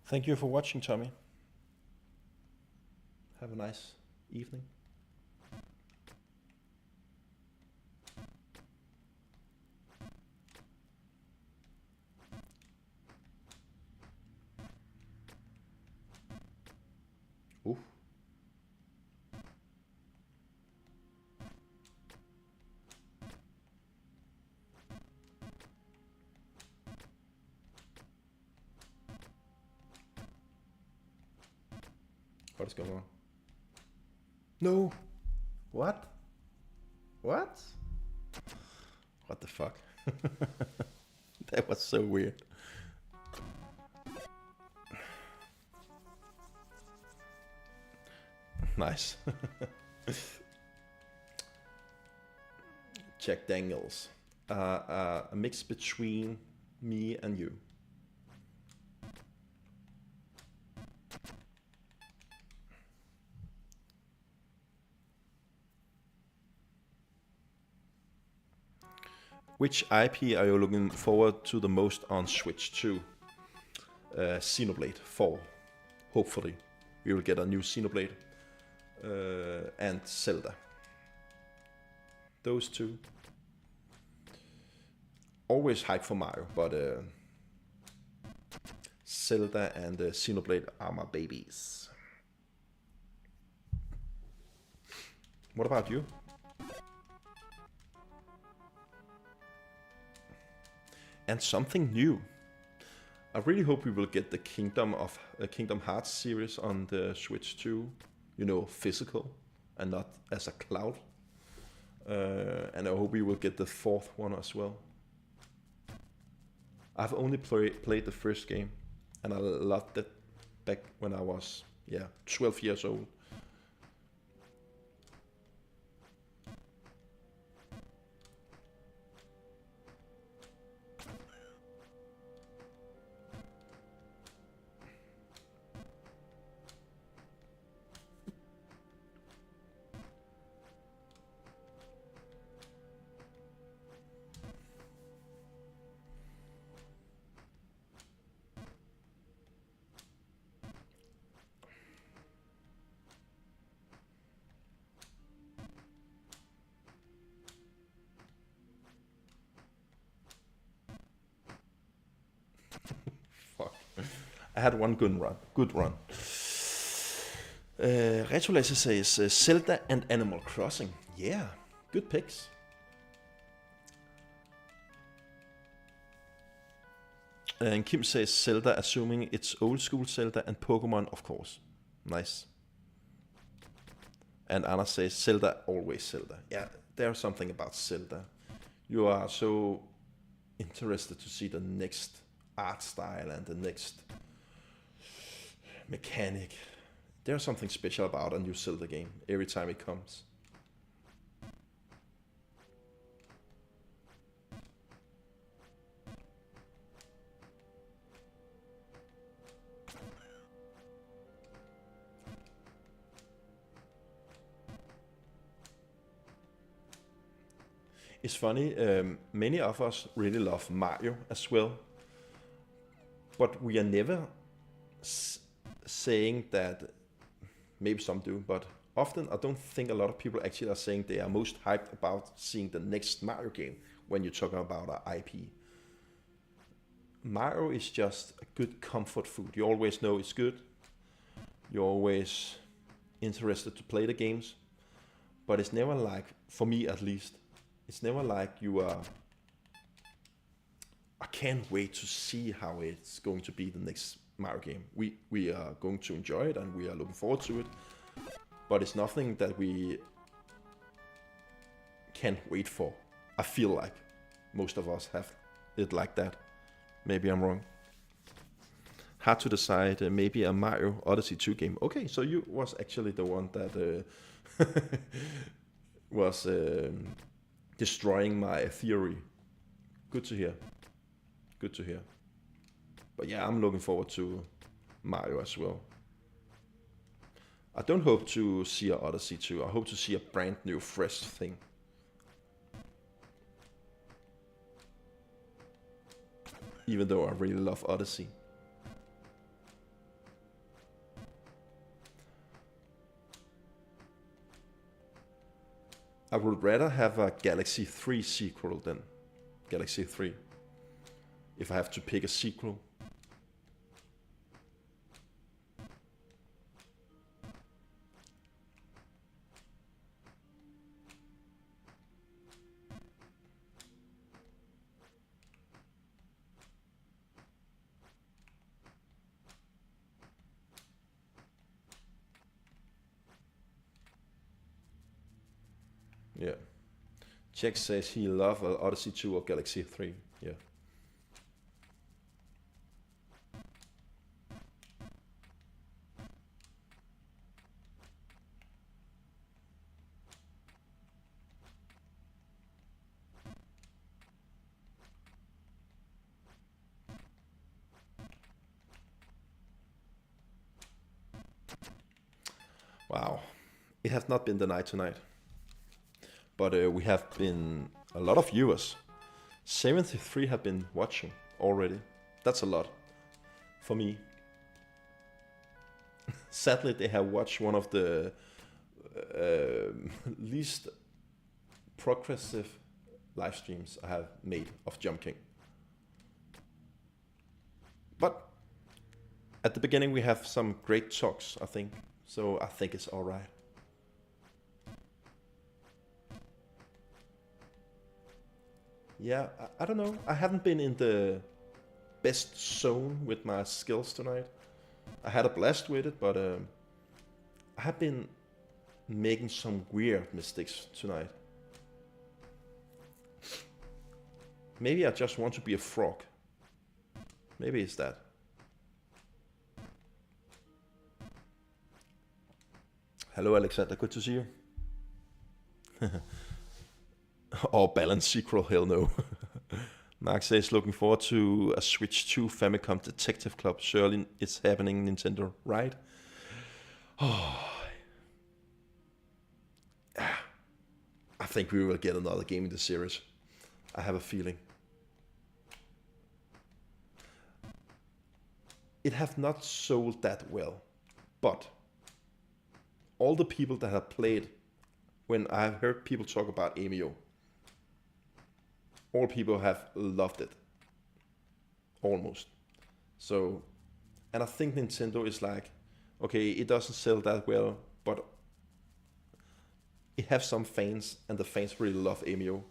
Thank you for watching, Tommy. Have a nice evening. Ooh. What is going on? No. What? What? What the fuck? That was so weird. Nice. Jack Daniels. A mix between me and you. Which IP are you looking forward to the most on Switch 2? Xenoblade 4. Hopefully. We will get a new Xenoblade. And Zelda. Those two. Always hype for Mario, but Zelda and Xenoblade are my babies. What about you? And something new. I really hope we will get the Kingdom Hearts series on the Switch 2. You know, physical and not as a cloud. And I hope we will get the fourth one as well. I've only played the first game, and I loved it back when I was 12 years old. I had one good run. Retulaser says Zelda and Animal Crossing. Yeah, good picks. And Kim says Zelda, assuming it's old school Zelda, and Pokemon, of course. Nice. And Anna says Zelda, always Zelda. Yeah, there's something about Zelda. You are so interested to see the next art style and the next mechanic. There's something special about a new Zelda game every time it comes. It's funny, many of us really love Mario as well, but we are never saying that. Maybe some do, but often I don't think a lot of people actually are saying they are most hyped about seeing the next Mario game when you're talking about an IP. Mario is just a good comfort food. You always know it's good. You're always interested to play the games, but it's never like, for me at least, it's never like you are, I can't wait to see how it's going to be the next Mario game. We are going to enjoy it and we are looking forward to it, but it's nothing that we can't wait for. I feel like most of us have it like that. Maybe I'm wrong. Hard to decide. Maybe a Mario Odyssey 2 game. Okay, so you was actually the one that was destroying my theory. Good to hear. Good to hear. But yeah, I'm looking forward to Mario as well. I don't hope to see an Odyssey 2. I hope to see a brand new, fresh thing. Even though I really love Odyssey. I would rather have a Galaxy 3 sequel than Galaxy 3. If I have to pick a sequel. Yeah. Jack says he loves Odyssey 2 or Galaxy 3. Yeah. Wow. It has not been the night tonight. But we have been a lot of viewers. 73 have been watching already. That's a lot for me. Sadly, they have watched one of the least progressive live streams I have made of Jump King. But at the beginning we have some great talks, I think. So I think it's alright. Yeah, I don't know. I haven't been in the best zone with my skills tonight. I had a blast with it, but I have been making some weird mistakes tonight. Maybe I just want to be a frog. Maybe it's that. Hello, Alexander. Good to see you. Or balance sequel, hell no. Mark says, looking forward to a Switch 2 Famicom Detective Club. Surely it's happening, Nintendo, right? Oh. I think we will get another game in the series. I have a feeling. It have not sold that well, but all the people that have played, when I've heard people talk about Emio, all people have loved it. Almost. So, and I think Nintendo is like, okay, it doesn't sell that well, but it has some fans, and the fans really love Emio.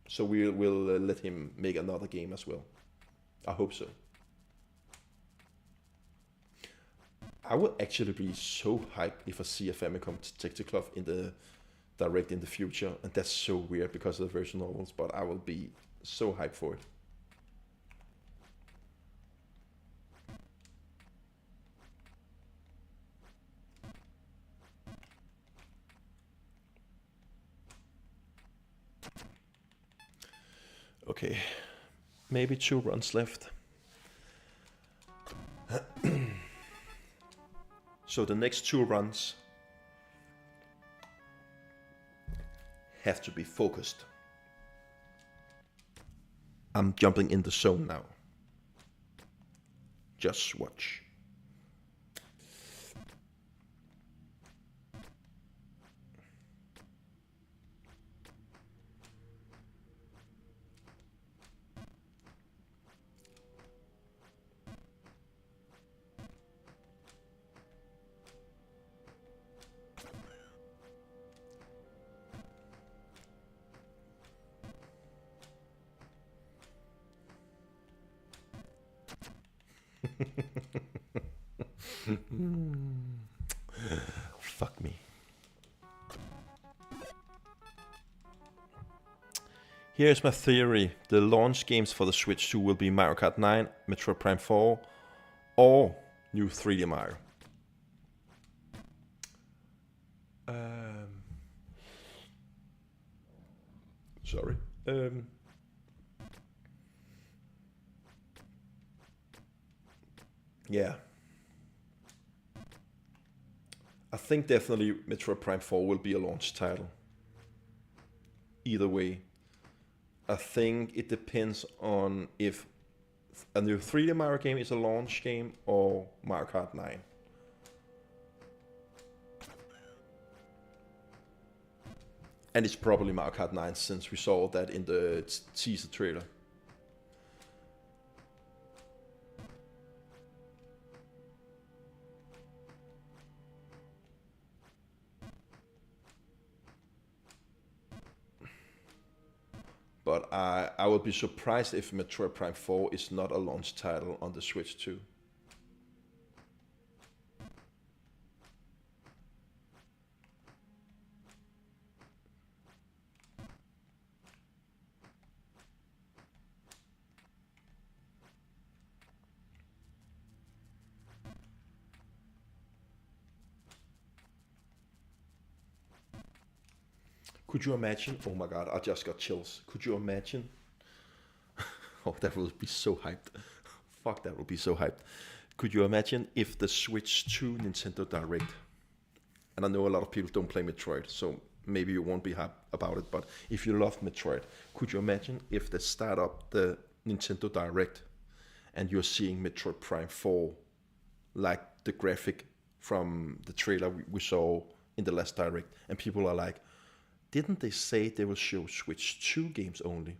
So we will let him make another game as well. I hope so. I would actually be so hyped if I see a Famicom Detective Club in the direct in the future, and that's so weird because of the version novels, but I will be so hyped for it. Okay, maybe 2 runs left. So the next 2 runs have to be focused. I'm jumping in the zone now. Just watch. Fuck me. Here's my theory. The launch games for the Switch 2 will be Mario Kart 9, Metroid Prime 4, or new 3D Mario. Sorry. Yeah. I think definitely Metroid Prime 4 will be a launch title. Either way. I think it depends on if a new 3D Mario game is a launch game or Mario Kart 9. And it's probably Mario Kart 9 since we saw that in the teaser trailer. But I would be surprised if Metroid Prime 4 is not a launch title on the Switch too. Could you imagine? Oh my god, I just got chills. Could you imagine? Oh, that would be so hyped. Fuck, that would be so hyped. Could you imagine if the Switch 2 Nintendo Direct, and I know a lot of people don't play Metroid, so maybe you won't be hyped about it, but if you love Metroid, could you imagine if they start up the Nintendo Direct and you're seeing Metroid Prime 4, like the graphic from the trailer we saw in the last Direct, and people are like, didn't they say they will show Switch 2 games only?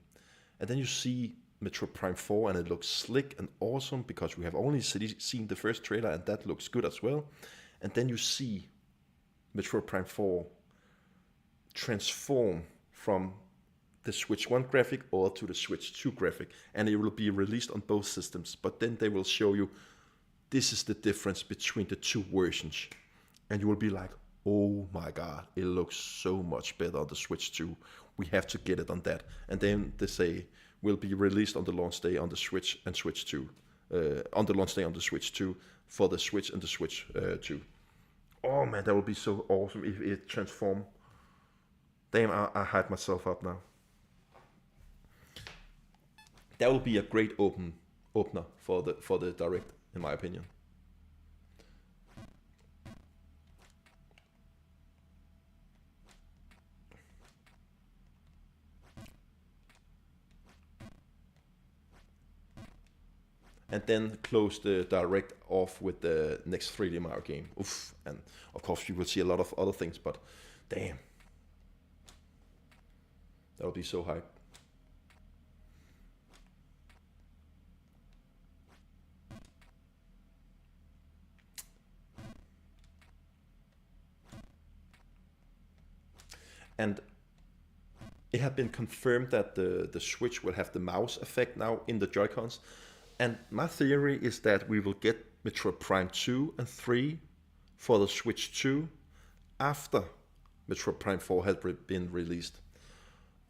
And then you see Metroid Prime 4 and it looks slick and awesome because we have only seen the first trailer and that looks good as well. And then you see Metroid Prime 4 transform from the Switch 1 graphic or to the Switch 2 graphic, and it will be released on both systems, but then they will show you this is the difference between the two versions, and you will be like, oh my god, it looks so much better on the Switch 2. We have to get it on that. And then they say will be released on the launch day on the Switch and Switch 2. On the launch day on the Switch 2 for the Switch and the Switch 2. Oh man, that would be so awesome if it transformed. Damn, I hyped myself up now. That will be a great opener for the Direct, in my opinion. And then close the Direct off with the next 3D Mario game. Oof. And of course you will see a lot of other things, but damn. That would be so hype. And it had been confirmed that the Switch will have the mouse effect now in the Joy-Cons. And my theory is that we will get Metroid Prime 2 and 3 for the Switch 2 after Metroid Prime 4 has been released.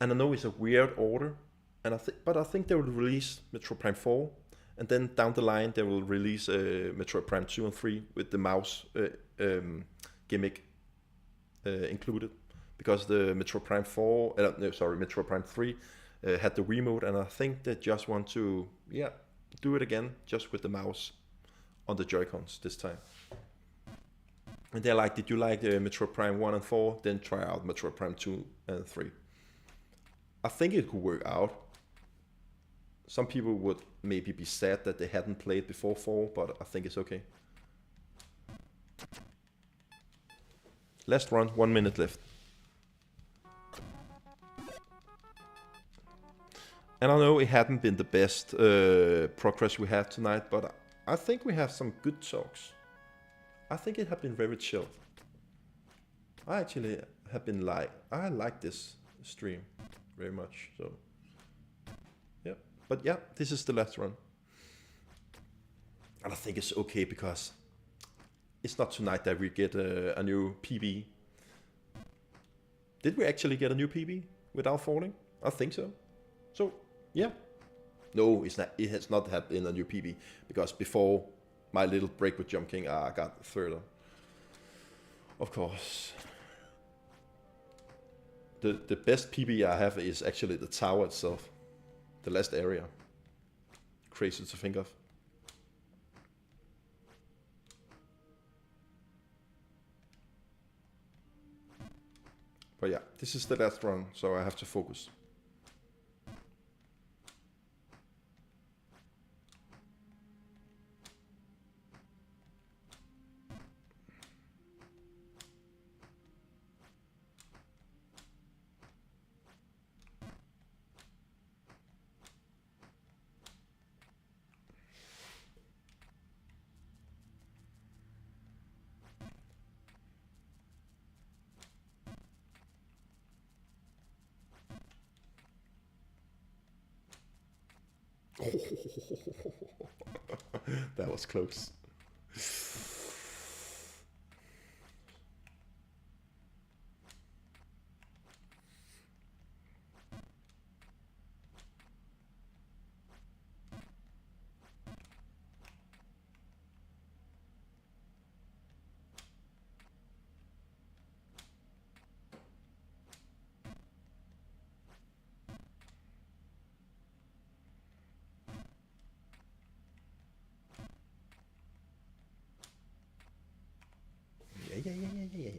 And I know it's a weird order, and but I think they will release Metroid Prime 4, and then down the line they will release Metroid Prime 2 and 3 with the mouse gimmick included. Because the Metroid Prime 4, Metroid Prime 3 had the Wiimote, and I think they just want to, do it again, just with the mouse on the Joy-Cons this time. And they're like, did you like Metroid Prime 1 and 4? Then try out Metroid Prime 2 and 3. I think it could work out. Some people would maybe be sad that they hadn't played before 4, but I think it's okay. Last run, 1 minute left. And I know it hadn't been the best progress we had tonight, but I think we have some good talks. I think it has been very chill. I actually have been I like this stream very much, so yeah. But yeah, this is the last run. And I think it's okay because it's not tonight that we get a new PB. Did we actually get a new PB without falling? I think so. So, yeah. No, it's not. It has not had been a new PB because before my little break with Jump King, I got third. Of course. The best PB I have is actually the tower itself, the last area. Crazy to think of. But yeah, this is the last run, so I have to focus. That was close. Yeah.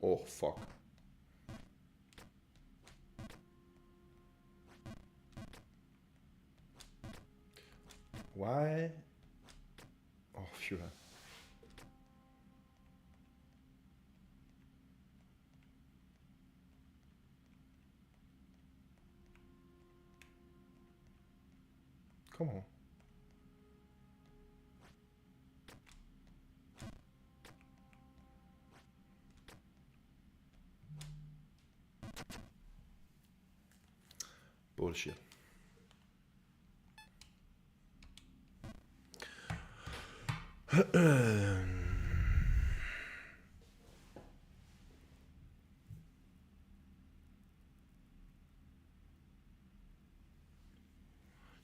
Oh, fuck. Why? Oh, sure. Come on. Bullshit.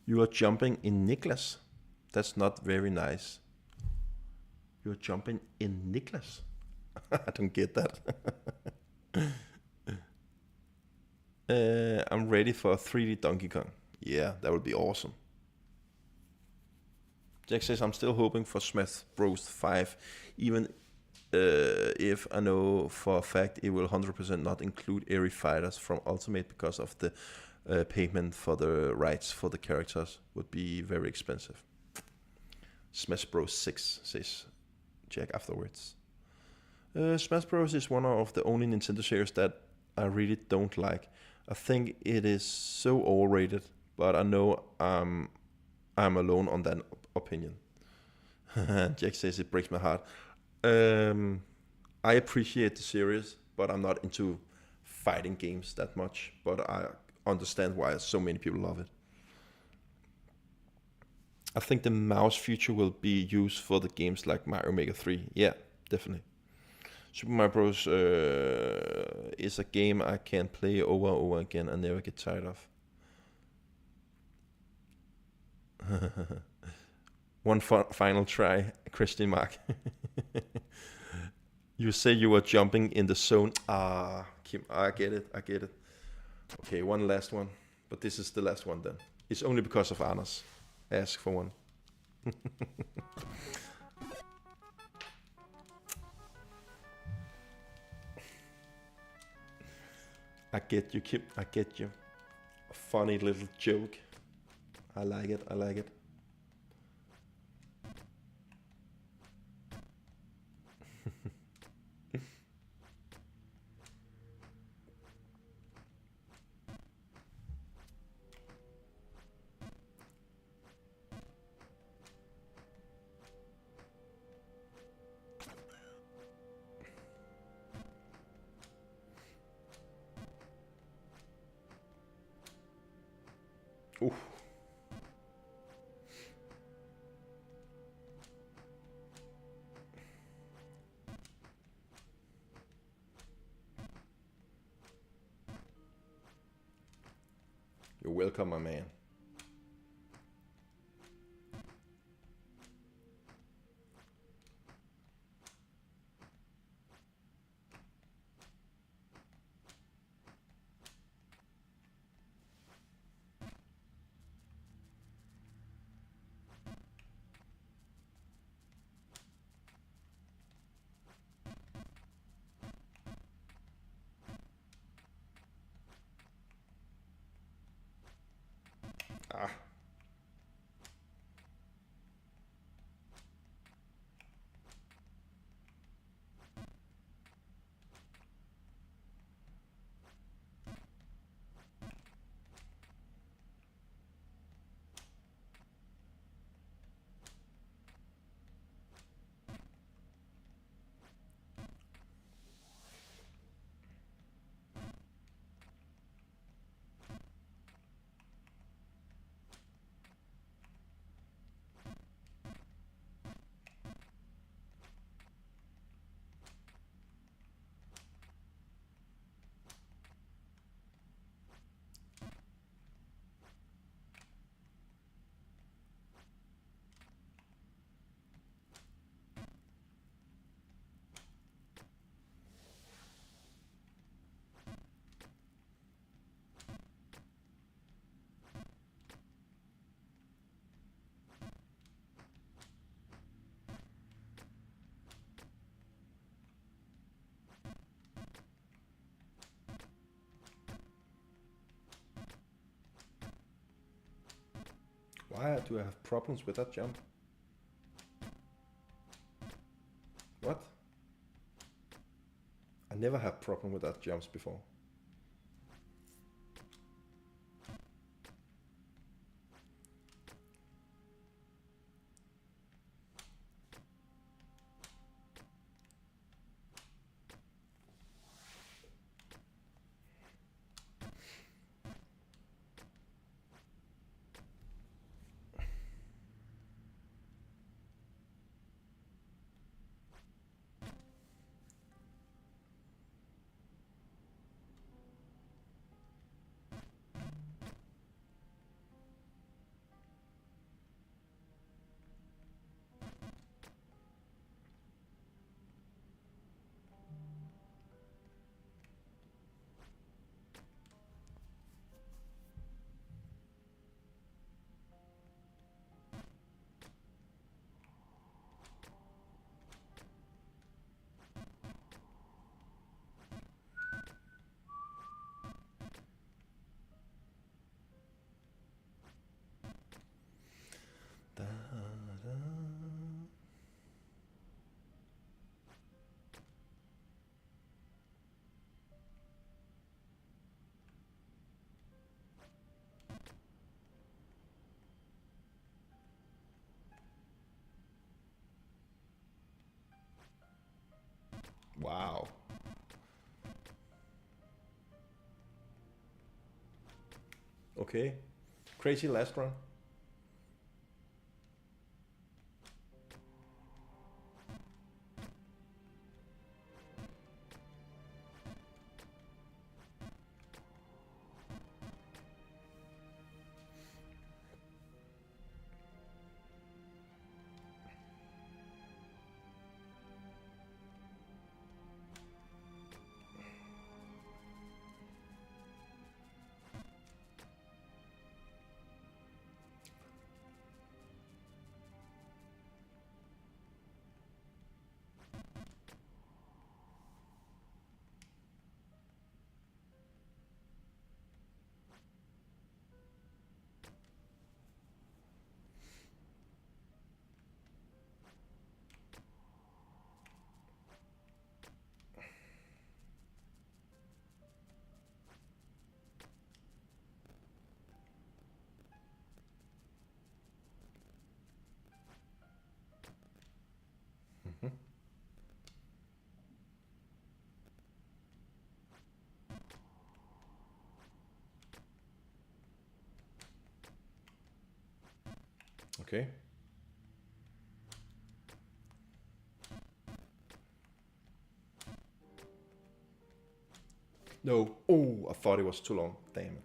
You are jumping in Niklas. That's not very nice. You're jumping in Niklas. I don't get that. I'm ready for a 3D Donkey Kong. Yeah, that would be awesome. Jack says, I'm still hoping for Smash Bros. 5, even if I know for a fact it will 100% not include Airy Fighters from Ultimate because of the payment for the rights for the characters would be very expensive. Smash Bros. 6, says Jack afterwards. Smash Bros. Is one of the only Nintendo series that I really don't like. I think it is so overrated, but I know I'm alone on that opinion. Jack says it breaks my heart. I appreciate the series, but I'm not into fighting games that much. But I understand why so many people love it. I think the mouse feature will be used for the games like Mario Maker 3. Yeah, definitely. Super Mario Bros. Is a game I can play over and over again and never get tired of. One final try, question mark. You say you were jumping in the zone. Ah, Kim, I get it. Okay, one last one. But this is the last one then. It's only because of Anders. Ask for one. I get you, Kim. I get you. A funny little joke. I like it. Ooh. You're welcome, my man. Ah. Why do I have problems with that jump? What? I never had problem with that jumps before. Da, da. Wow. Okay. Crazy last run. Mhm. Okay. No. Oh, I thought it was too long. Damn.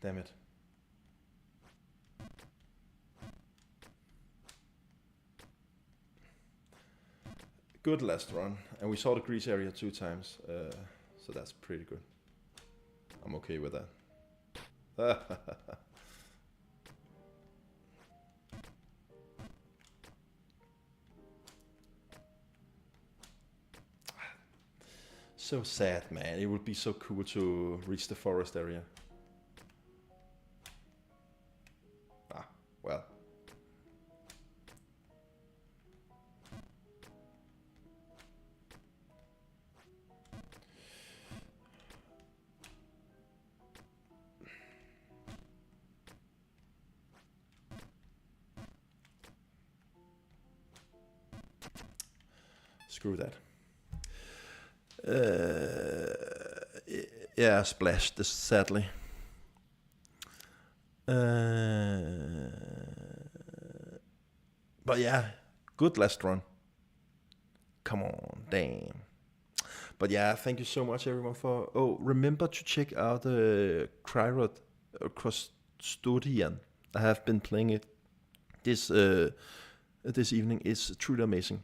Damn it. Good last run, and we saw the grease area 2 times, so that's pretty good. I'm okay with that. So sad, man. It would be so cool to reach the forest area. Ah, well. Screw that. Yeah, splashed this sadly. But yeah, good last run. Come on, damn. But yeah, thank you so much everyone for. Oh, remember to check out Cryrod Custodian. I have been playing it this evening. It's truly amazing.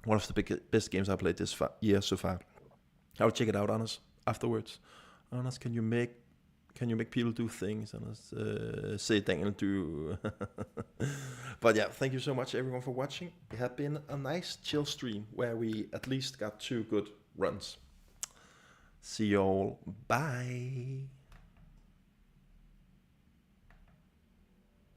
One of the best games I played this year so far. I will check it out, Anders, afterwards. Anders, can you make people do things? Anders, say Daniel do. But yeah, thank you so much everyone for watching. It has been a nice chill stream where we at least got 2 good runs. See you all. Bye.